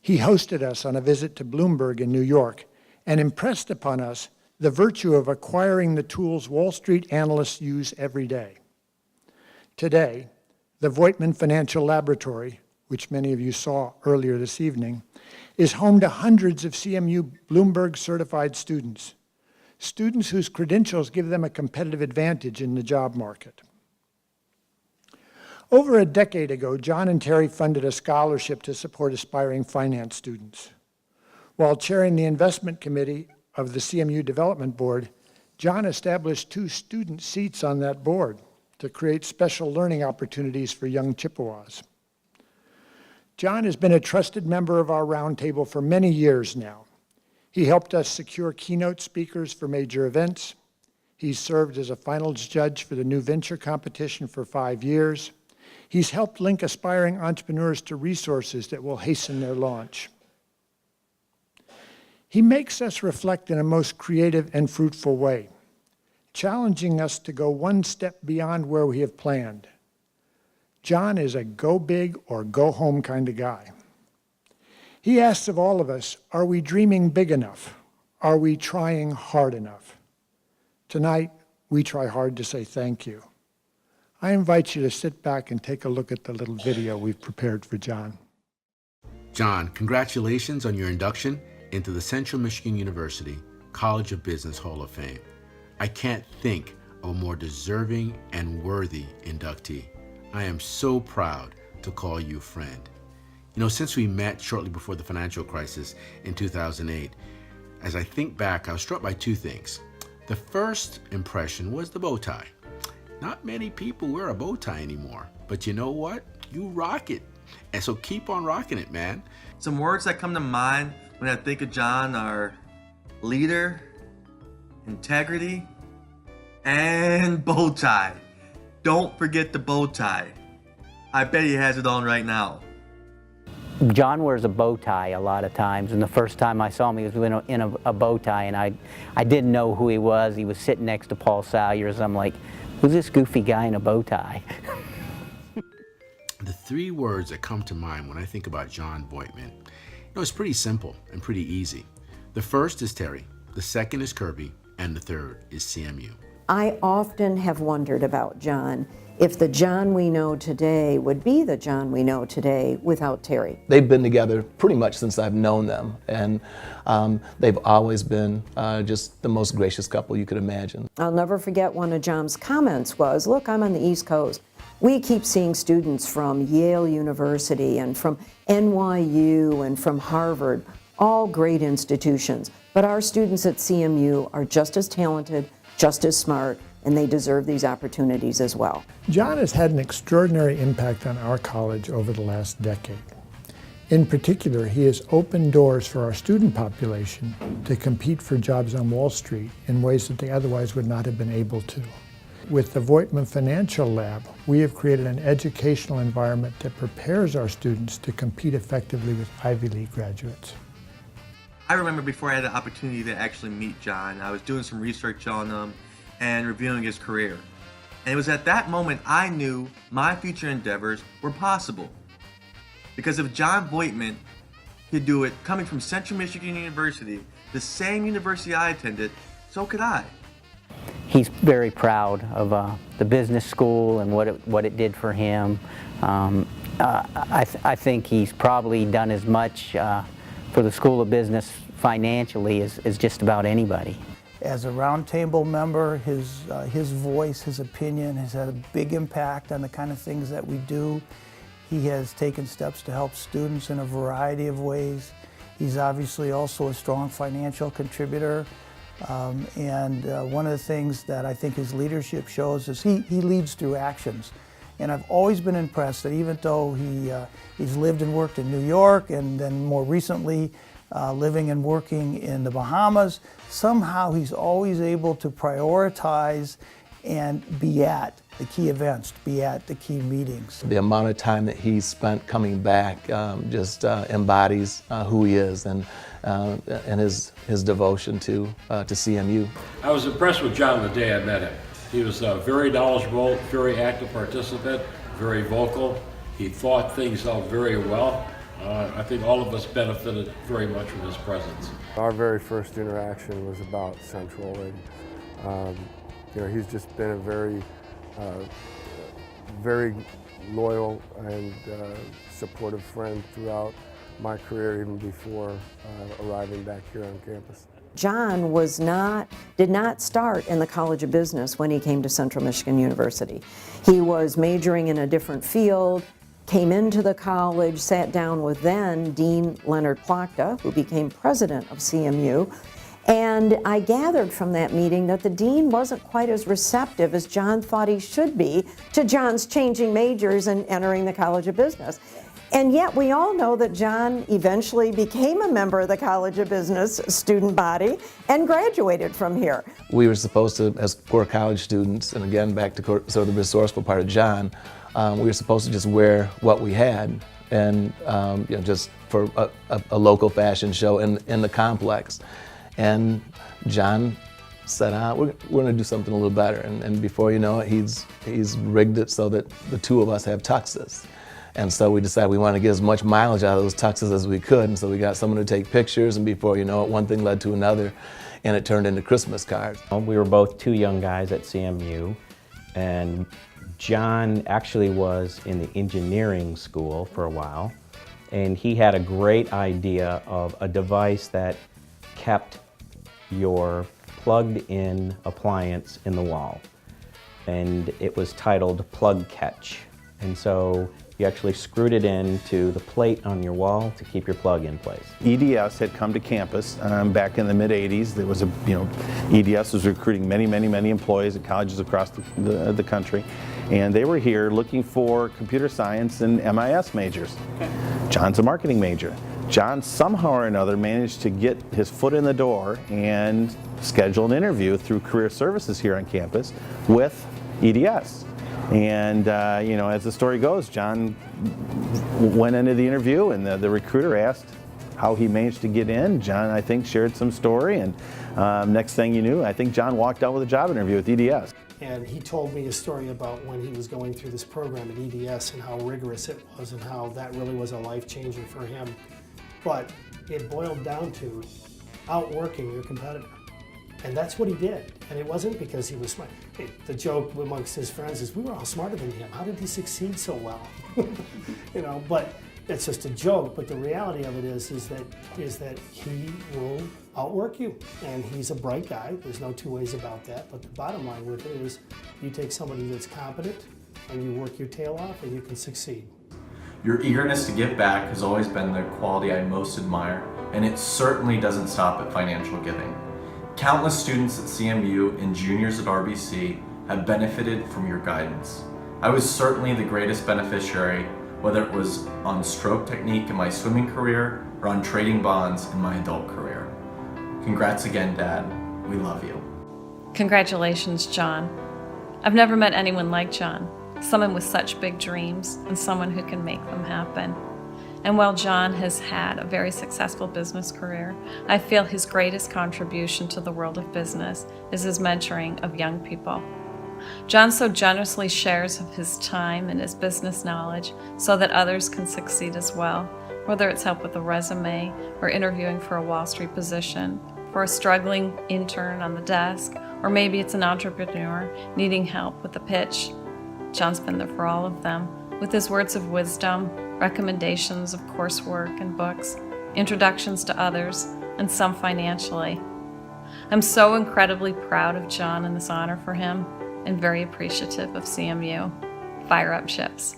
He hosted us on a visit to Bloomberg in New York and impressed upon us the virtue of acquiring the tools Wall Street analysts use every day. Today, the Voigtman Financial Laboratory, which many of you saw earlier this evening, is home to hundreds of CMU Bloomberg certified students whose credentials give them a competitive advantage in the job market. Over a decade ago, John and Terry funded a scholarship to support aspiring finance students. While chairing the investment committee of the CMU Development Board, John established 2 student seats on that board to create special learning opportunities for young Chippewas. John has been a trusted member of our roundtable for many years now. He helped us secure keynote speakers for major events. He's served as a finals judge for the New Venture competition for 5 years. He's helped link aspiring entrepreneurs to resources that will hasten their launch. He makes us reflect in a most creative and fruitful way, challenging us to go one step beyond where we have planned. John is a go big or go home kind of guy. He asks of all of us, are we dreaming big enough? Are we trying hard enough? Tonight, we try hard to say thank you. I invite you to sit back and take a look at the little video we've prepared for John. John, congratulations on your induction into the Central Michigan University College of Business Hall of Fame. I can't think of a more deserving and worthy inductee. I am so proud to call you friend. You know, since we met shortly before the financial crisis in 2008, as I think back, I was struck by 2 things. The first impression was the bow tie. Not many people wear a bow tie anymore, but you know what? You rock it. And so keep on rocking it, man. Some words that come to mind when I think of John are leader, integrity, and bow tie. Don't forget the bow tie. I bet he has it on right now. John wears a bow tie a lot of times, and the first time I saw him, he was in a bow tie, and I didn't know who he was. He was sitting next to Paul Salyers. I'm like, who's this goofy guy in a bow tie? The 3 words that come to mind when I think about John Voigtman, it's pretty simple and pretty easy. The first is Terry, the second is Kirby, and the third is CMU. I often have wondered about John, if the John we know today would be the John we know today without Terry. They've been together pretty much since I've known them, and they've always been just the most gracious couple you could imagine. I'll never forget one of John's comments was, look, I'm on the East Coast. We keep seeing students from Yale University and from NYU and from Harvard, all great institutions, but our students at CMU are just as talented, just as smart, and they deserve these opportunities as well. John has had an extraordinary impact on our college over the last decade. In particular, he has opened doors for our student population to compete for jobs on Wall Street in ways that they otherwise would not have been able to. With the Voigtman Financial Lab, we have created an educational environment that prepares our students to compete effectively with Ivy League graduates. I remember before I had the opportunity to actually meet John, I was doing some research on him and reviewing his career. And it was at that moment I knew my future endeavors were possible. Because if John Voigtman could do it coming from Central Michigan University, the same university I attended, so could I. he's very proud of the business school and what it did for him. I think he's probably done as much for the School of Business financially as just about anybody. As a roundtable member, his voice, his opinion has had a big impact on the kind of things that we do. He has taken steps to help students in a variety of ways. He's obviously also a strong financial contributor. One of the things that I think his leadership shows is he leads through actions. And I've always been impressed that even though he's lived and worked in New York and then more recently living and working in the Bahamas, somehow he's always able to prioritize and be at the key events, be at the key meetings. The amount of time that he spent coming back just embodies who he is and his devotion to CMU. I was impressed with John the day I met him. He was very knowledgeable, very active participant, very vocal. He thought things out very well. I think all of us benefited very much from his presence. Our very first interaction was about Central, and he's just been a very, very loyal and supportive friend throughout my career, even before arriving back here on campus. John did not start in the College of Business when he came to Central Michigan University. He was majoring in a different field, came into the college, sat down with then Dean Leonard Plachta, who became president of CMU, and I gathered from that meeting that the dean wasn't quite as receptive as John thought he should be to John's changing majors and entering the College of Business. And yet we all know that John eventually became a member of the College of Business student body and graduated from here. We were supposed to, as core college students, and again back to sort of the resourceful part of John, we were supposed to just wear what we had and just for a local fashion show in the complex. And John said, we're going to do something a little better. And before you know it, he's rigged it so that the two of us have tuxes. And so we decided we wanted to get as much mileage out of those tuxes as we could. And so we got someone to take pictures, and before you know it, one thing led to another, and it turned into Christmas cards. We were both two young guys at CMU, and John actually was in the engineering school for a while, and he had a great idea of a device that kept your plugged-in appliance in the wall, and it was titled Plug Catch. And so you actually screwed it into the plate on your wall to keep your plug in place. EDS had come to campus back in the mid-'80s. There was EDS was recruiting many employees at colleges across the country, and they were here looking for computer science and MIS majors. John's a marketing major. John somehow or another managed to get his foot in the door and schedule an interview through Career Services here on campus with EDS. And as the story goes, John went into the interview, and the recruiter asked how he managed to get in. John, I think, shared some story, and next thing you knew, I think John walked out with a job interview with EDS. And he told me a story about when he was going through this program at EDS and how rigorous it was and how that really was a life-changer for him. But it boiled down to outworking your competitor. And that's what he did. And it wasn't because he was smart. The joke amongst his friends is, we were all smarter than him. How did he succeed so well? But it's just a joke. But the reality of it is that he will outwork you. And he's a bright guy. There's no two ways about that. But the bottom line with it is, you take somebody that's competent and you work your tail off and you can succeed. Your eagerness to give back has always been the quality I most admire, and it certainly doesn't stop at financial giving. Countless students at CMU and juniors at RBC have benefited from your guidance. I was certainly the greatest beneficiary, whether it was on stroke technique in my swimming career or on trading bonds in my adult career. Congrats again, Dad. We love you. Congratulations, John. I've never met anyone like John, someone with such big dreams and someone who can make them happen. And while John has had a very successful business career, I feel his greatest contribution to the world of business is his mentoring of young people. John so generously shares of his time and his business knowledge so that others can succeed as well, whether it's help with a resume or interviewing for a Wall Street position, for a struggling intern on the desk, Or maybe it's an entrepreneur needing help with a pitch. John's been there for all of them, with his words of wisdom, recommendations of coursework and books, introductions to others, and some financially. I'm so incredibly proud of John and this honor for him, and very appreciative of CMU. Fire up, Chips.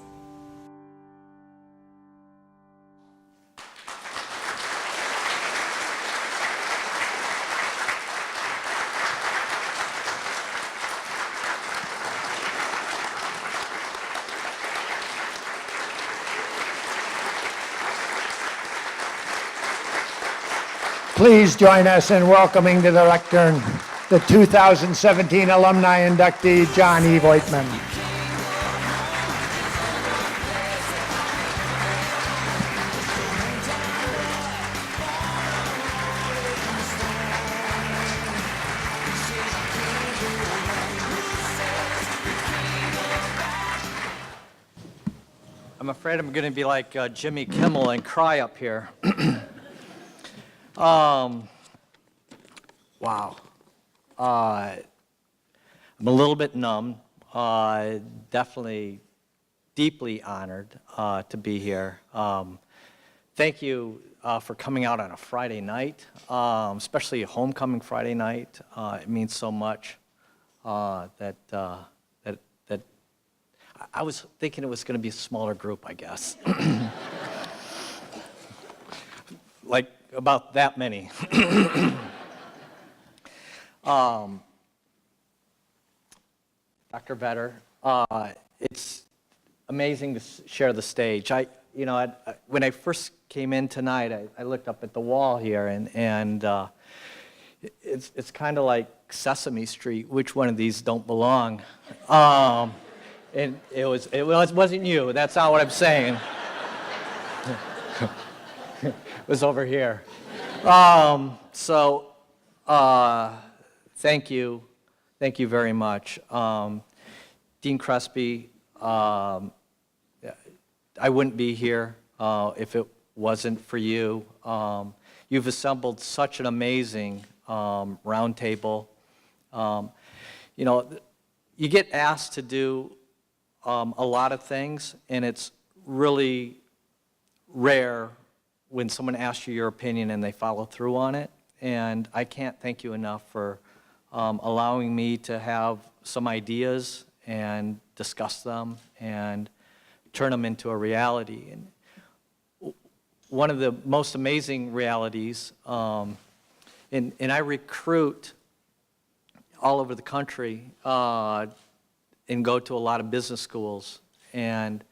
Please join us in welcoming to the lectern the 2017 alumni inductee, John E. Voigtman. I'm afraid I'm going to be like Jimmy Kimmel and cry up here. Wow. I'm a little bit numb. Definitely deeply honored to be here. Thank you for coming out on a Friday night, especially a homecoming Friday night. It means so much that I was thinking it was going to be a smaller group, I guess. Like about that many. Dr. Vetter, it's amazing to share the stage. When I first came in tonight, I looked up at the wall here, and it's kind of like Sesame Street. Which one of these don't belong? And it wasn't you. That's not what I'm saying. It was over here. Thank you very much. Dean Crespi, I wouldn't be here if it wasn't for you. You've assembled such an amazing roundtable. You get asked to do a lot of things, and it's really rare when someone asks you your opinion and they follow through on it. And I can't thank you enough for allowing me to have some ideas and discuss them and turn them into a reality. And one of the most amazing realities, and I recruit all over the country and go to a lot of business schools. And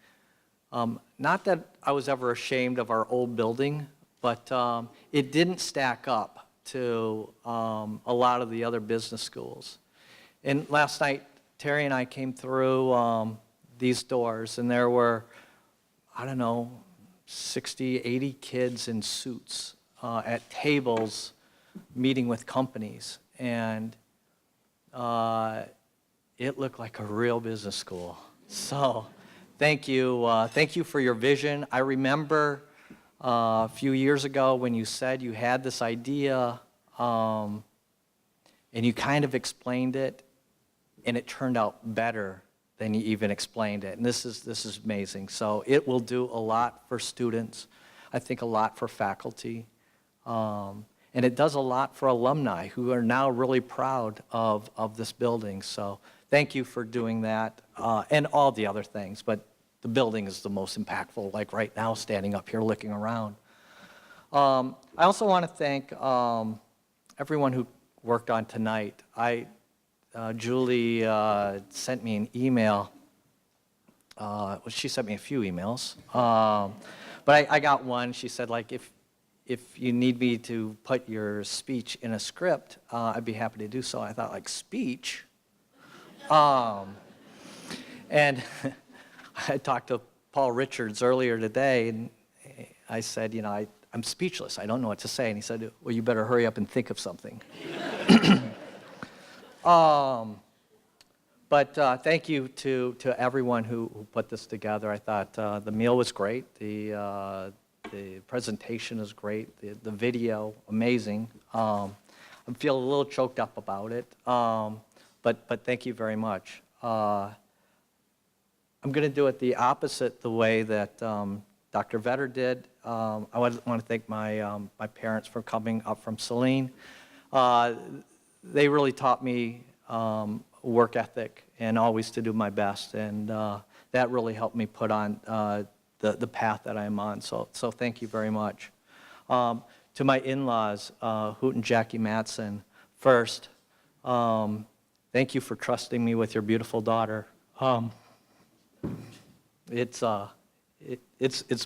not that I was ever ashamed of our old building, but it didn't stack up to a lot of the other business schools. And last night, Terry and I came through these doors, and there were, 60, 80 kids in suits at tables meeting with companies. And it looked like a real business school. So thank you for your vision. I remember a few years ago when you said you had this idea, and you kind of explained it, and it turned out better than you even explained it. And this is amazing. So it will do a lot for students, I think a lot for faculty, and it does a lot for alumni who are now really proud of this building. So thank you for doing that, and all the other things, but the building is the most impactful, like right now, standing up here looking around. I also want to thank everyone who worked on tonight. Julie sent me an email. She sent me a few emails, but I got one. She said, like, if you need me to put your speech in a script, I'd be happy to do so. I thought, like, speech? And I talked to Paul Richards earlier today, and I said, I'm speechless. I don't know what to say. And he said, well, you better hurry up and think of something. But thank you to everyone who put this together. I thought the meal was great. The presentation is great. The video, amazing. feeling a little choked up about it, but thank you very much. I'm going to do it the opposite the way that Dr. Vetter did. I want to thank my parents for coming up from Saline. They really taught me work ethic and always to do my best, and that really helped me put on the path that I'm on. So thank you very much. To my in-laws, Hoot and Jackie Matson, first, thank you for trusting me with your beautiful daughter. It's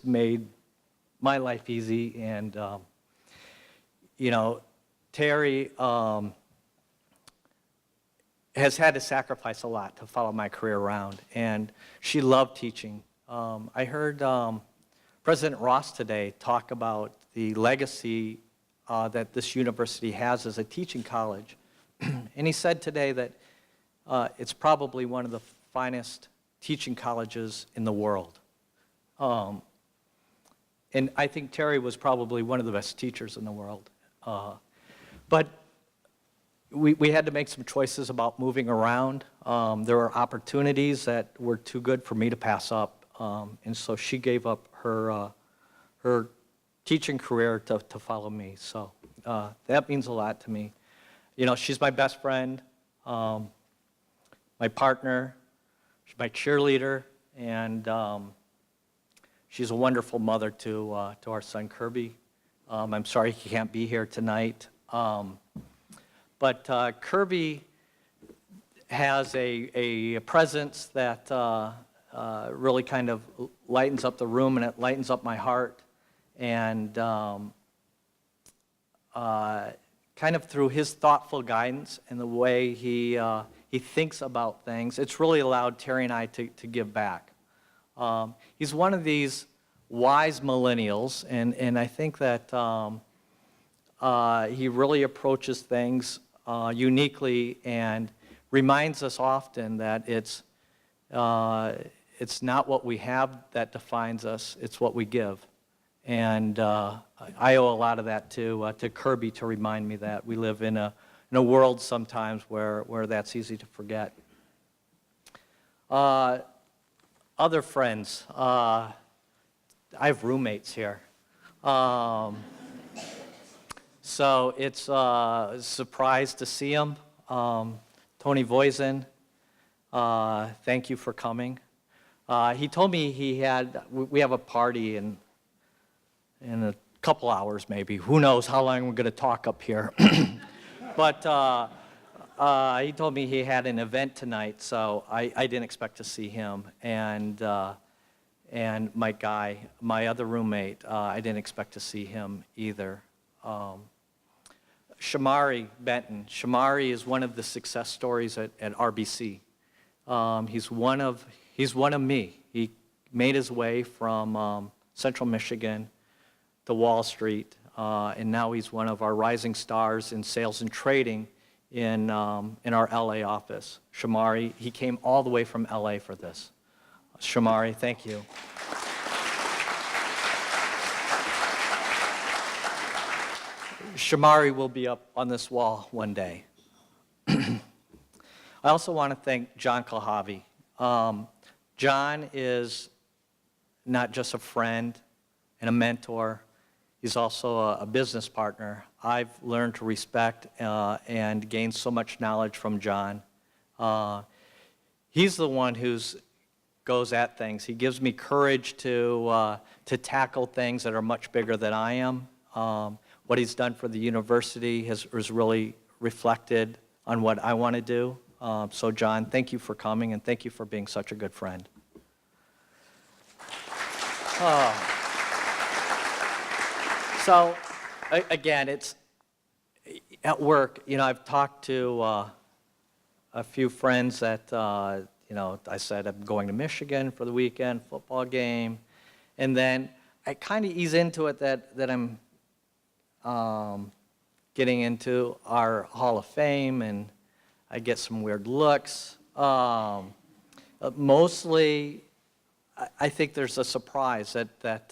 made my life easy, and you know, Terry has had to sacrifice a lot to follow my career around, and she loved teaching. I heard President Ross today talk about the legacy that this university has as a teaching college, and he said today that it's probably one of the finest teaching colleges in the world. And I think Terry was probably one of the best teachers in the world. But we had to make some choices about moving around. There were opportunities that were too good for me to pass up. And so she gave up her teaching career to follow me. So that means a lot to me. You know, she's my best friend, my partner, she's my cheerleader, and she's a wonderful mother to our son Kirby. I'm sorry he can't be here tonight. But Kirby has a presence that really kind of lightens up the room, and it lightens up my heart. And kind of through his thoughtful guidance and the way he thinks about things, it's really allowed Terry and I to give back. He's one of these wise millennials, and I think that he really approaches things uniquely and reminds us often that it's not what we have that defines us, it's what we give. And I owe a lot of that to Kirby to remind me that we live in a world sometimes where that's easy to forget. Other friends, I have roommates here. So it's a surprise to see them. Tony Voigtman, thank you for coming. He told me we have a party in a couple hours maybe. Who knows how long we're going to talk up here. But he told me he had an event tonight, so I didn't expect to see him. And Mike Guy, my other roommate, I didn't expect to see him either. Shamari Benton. Shamari is one of the success stories at RBC. He's one of me. He made his way from Central Michigan to Wall Street, and now he's one of our rising stars in sales and trading in our LA office. Shamari, he came all the way from LA for this. Shamari, thank you. Shamari will be up on this wall one day. I also want to thank John Kalhavi. John is not just a friend and a mentor, he's also a business partner. I've learned to respect and gain so much knowledge from John. He's the one who goes at things. He gives me courage to tackle things that are much bigger than I am. What he's done for the university has really reflected on what I want to do. So John, thank you for coming, and thank you for being such a good friend. So again, it's at work, you know, I've talked to a few friends that, you know, I said I'm going to Michigan for the weekend, football game, and then I kind of ease into it that I'm getting into our Hall of Fame, and I get some weird looks. Mostly, I think there's a surprise that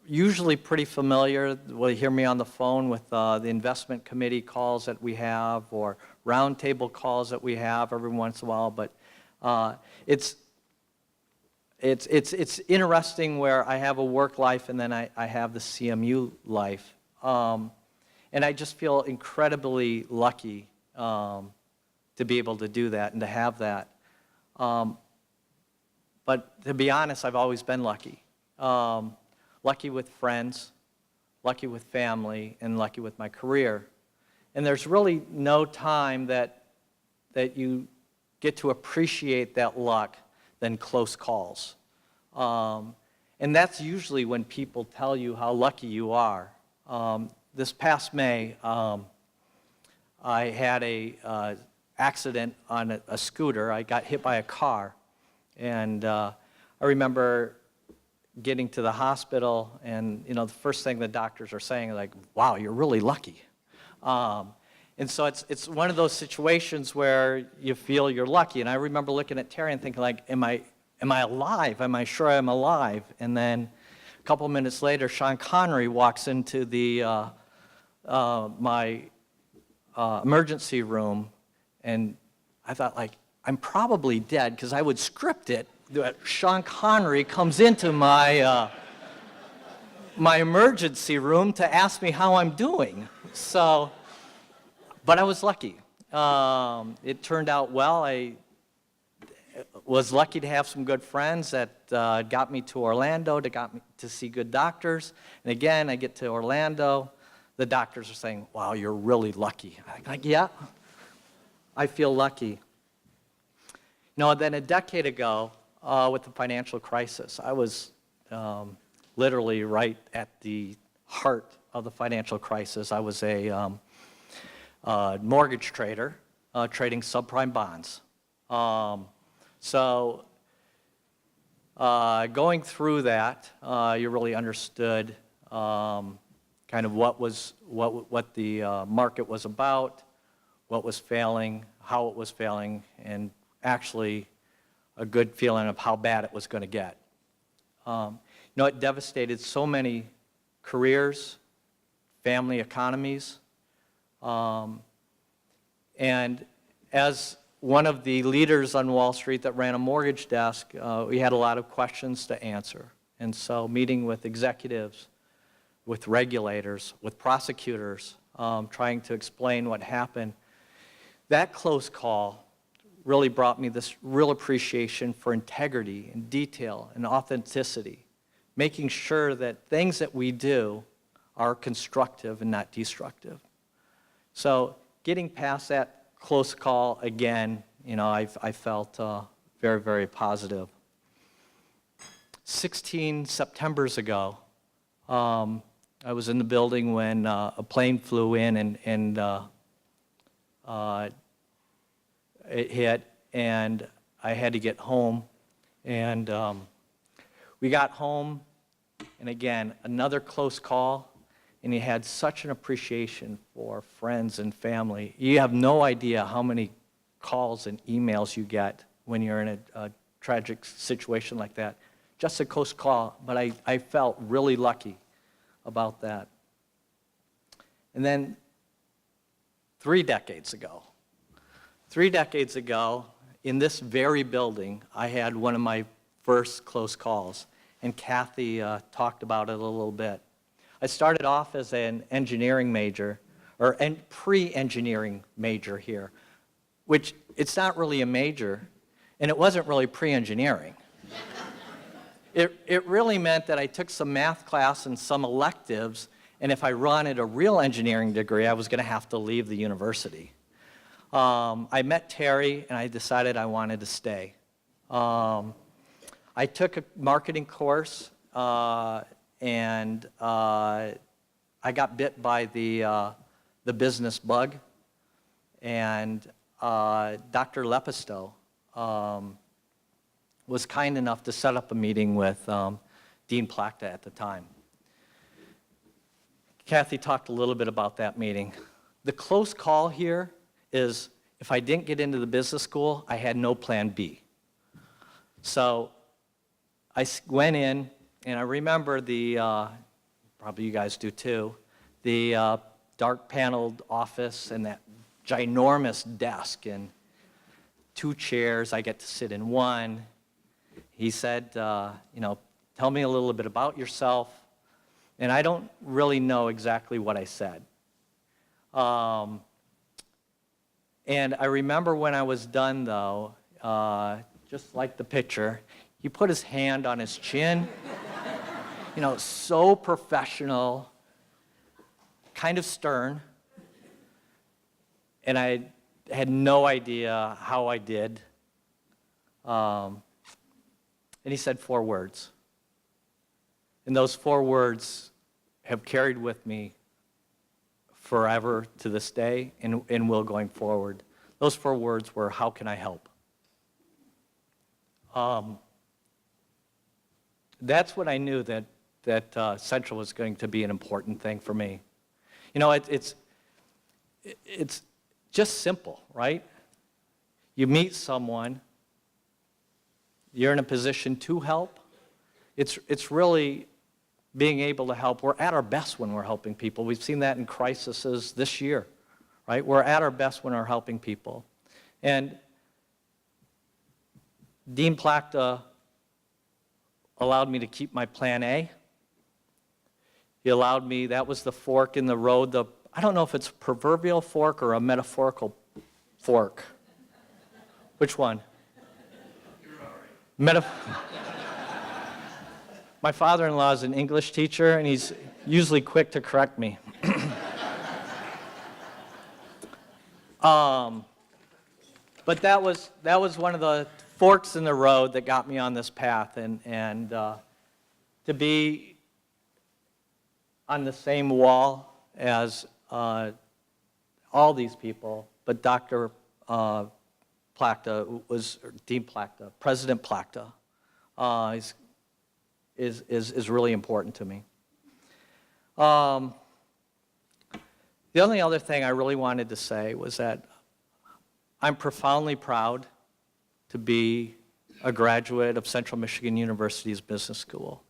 usually pretty familiar. Will hear me on the phone with the investment committee calls that we have, or roundtable calls that we have every once in a while. But it's interesting where I have a work life and then I have the CMU life. And I just feel incredibly lucky to be able to do that and to have that. But to be honest, I've always been lucky. Lucky with friends, lucky with family, and lucky with my career. And there's really no time that you get to appreciate that luck than close calls. And that's usually when people tell you how lucky you are. This past May, I had a accident on a scooter. I got hit by a car. And I remember getting to the hospital, and the first thing the doctors are saying is like, wow, you're really lucky. And so it's one of those situations where you feel you're lucky. And I remember looking at Terry and thinking like, am I alive? Am I sure I'm alive? And then a couple minutes later, Sean Connery walks into the my emergency room, and I thought like, I'm probably dead, because I would script it that Sean Connery comes into my my emergency room to ask me how I'm doing. So, but I was lucky. It turned out well. I was lucky to have some good friends that got me to Orlando, got me to see good doctors. And again, I get to Orlando, the doctors are saying, wow, you're really lucky. I'm like, yeah, I feel lucky. Then a decade ago, with the financial crisis, I was literally right at the heart of the financial crisis. I was a mortgage trader, trading subprime bonds. So going through that, you really understood kind of what the market was about, what was failing, how it was failing, and actually a good feeling of how bad it was going to get. It devastated so many careers, family economies, and as one of the leaders on Wall Street that ran a mortgage desk, we had a lot of questions to answer. And so meeting with executives, with regulators, with prosecutors, trying to explain what happened, that close call really brought me this real appreciation for integrity and detail and authenticity, making sure that things that we do are constructive and not destructive. So getting past that close call again, I felt very, very positive. 16 Septembers ago, I was in the building when a plane flew in and it hit, and I had to get home. And we got home, and again, another close call, and you had such an appreciation for friends and family. You have no idea how many calls and emails you get when you're in a tragic situation like that. Just a close call, but I felt really lucky about that. And then 3 decades ago, in this very building, I had one of my first close calls, and Kathy talked about it a little bit. I started off as an engineering major, or pre-engineering major here, which it's not really a major, and it wasn't really pre-engineering. It really meant that I took some math class and some electives, and if I wanted a real engineering degree, I was going to have to leave the university. I met Terry, and I decided I wanted to stay. I took a marketing course, and I got bit by the business bug, and Dr. Lepisto was kind enough to set up a meeting with Dean Plachta at the time. Kathy talked a little bit about that meeting. The close call here is if I didn't get into the business school, I had no plan B. So I went in, and I remember the probably you guys do too, the dark paneled office and that ginormous desk and 2 chairs. I get to sit in one. He said, tell me a little bit about yourself. And I don't really know exactly what I said. And I remember when I was done, though, just like the picture, he put his hand on his chin, so professional, kind of stern. And I had no idea how I did. And he said 4 words. And those 4 words have carried with me forever to this day and will going forward. Those 4 words were, how can I help? That's when I knew that Central was going to be an important thing for me. It's just simple, right? You meet someone, you're in a position to help. It's really being able to help. We're at our best when we're helping people. We've seen that in crises this year, right? We're at our best when we're helping people. And Dean Plachta allowed me to keep my plan A. He allowed me, that was the fork in the road, I don't know if it's a proverbial fork or a metaphorical fork. Which one? My father-in-law is an English teacher, and he's usually quick to correct me. But that was one of the forks in the road that got me on this path, and to be on the same wall as all these people, but Dr. Plachta was, or Dean Plachta, President Plachta, is really important to me. The only other thing I really wanted to say was that I'm profoundly proud to be a graduate of Central Michigan University's Business School.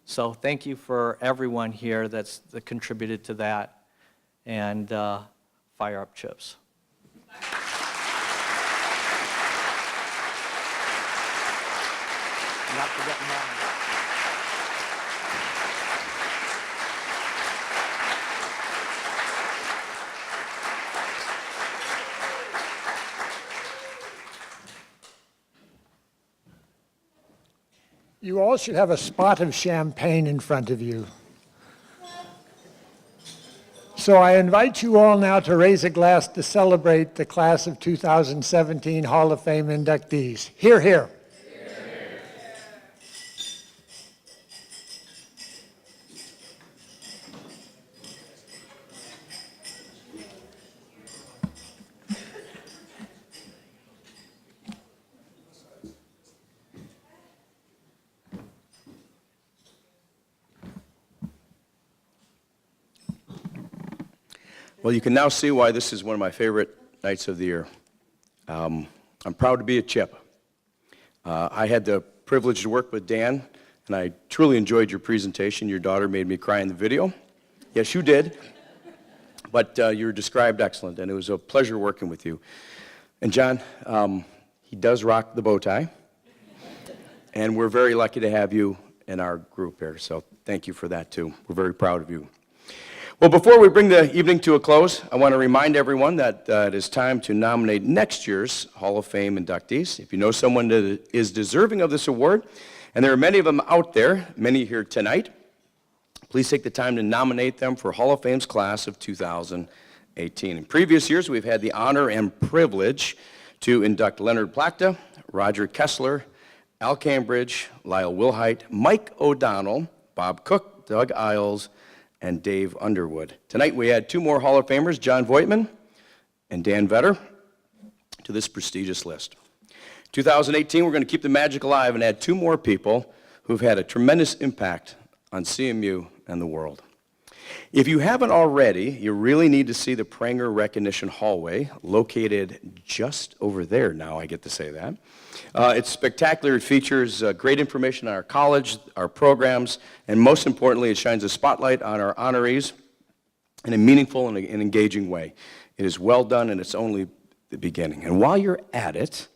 So thank you for everyone here that contributed to that, and fire up chips. Not forgetting that. You all should have a spot of champagne in front of you. So I invite you all now to raise a glass to celebrate the class of 2017 Hall of Fame inductees. Hear, hear. Well, you can now see why this is one of my favorite nights of the year. I'm proud to be a Chip. I had the privilege to work with Dan, and I truly enjoyed your presentation. Your daughter made me cry in the video. Yes, you did. But you were described excellent, and it was a pleasure working with you. And John, he does rock the bow tie, and we're very lucky to have you in our group here, so thank you for that, too. We're very proud of you. Well, before we bring the evening to a close, I want to remind everyone that it is time to nominate next year's Hall of Fame inductees. If you know someone that is deserving of this award, and there are many of them out there, many here tonight, please take the time to nominate them for Hall of Fame's class of 2018. In previous years, we've had the honor and privilege to induct Leonard Plachta, Roger Kessler, Al Cambridge, Lyle Wilhite, Mike O'Donnell, Bob Cook, Doug Isles, and Dave Underwood. Tonight we add 2 more Hall of Famers, John Voigtman and Dan Vetter, to this prestigious list. 2018, we're going to keep the magic alive and add 2 more people who've had a tremendous impact on CMU and the world. If you haven't already, you really need to see the Pranger Recognition Hallway, located just over there now, I get to say that. It's spectacular. It features great information on our college, our programs, and most importantly, it shines a spotlight on our honorees in a meaningful and engaging way. It is well done, and it's only the beginning. And while you're at it,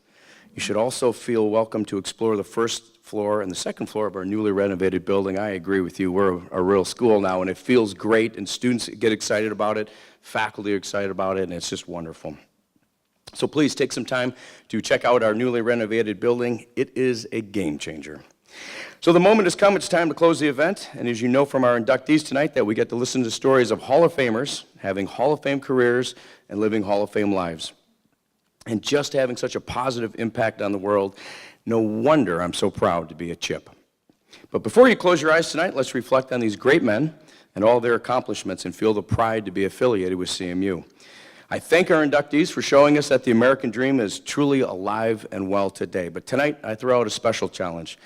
you should also feel welcome to explore the first floor and the second floor of our newly renovated building. I agree with you. We're a real school now, and it feels great, and students get excited about it, faculty are excited about it, and it's just wonderful. So please take some time to check out our newly renovated building. It is a game changer. So the moment has come. It's time to close the event, and as you know from our inductees tonight, that we get to listen to stories of Hall of Famers having Hall of Fame careers and living Hall of Fame lives, and just having such a positive impact on the world. No wonder I'm so proud to be a Chip. But before you close your eyes tonight, let's reflect on these great men and all their accomplishments and feel the pride to be affiliated with CMU. I thank our inductees for showing us that the American dream is truly alive and well today. But tonight, I throw out a special challenge.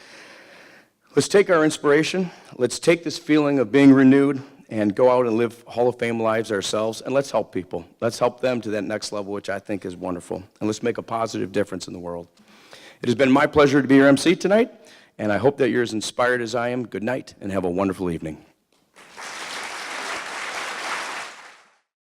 Let's take our inspiration, let's take this feeling of being renewed and go out and live Hall of Fame lives ourselves, and let's help people. Let's help them to that next level, which I think is wonderful. And let's make a positive difference in the world. It has been my pleasure to be your MC tonight, and I hope that you're as inspired as I am. Good night, and have a wonderful evening.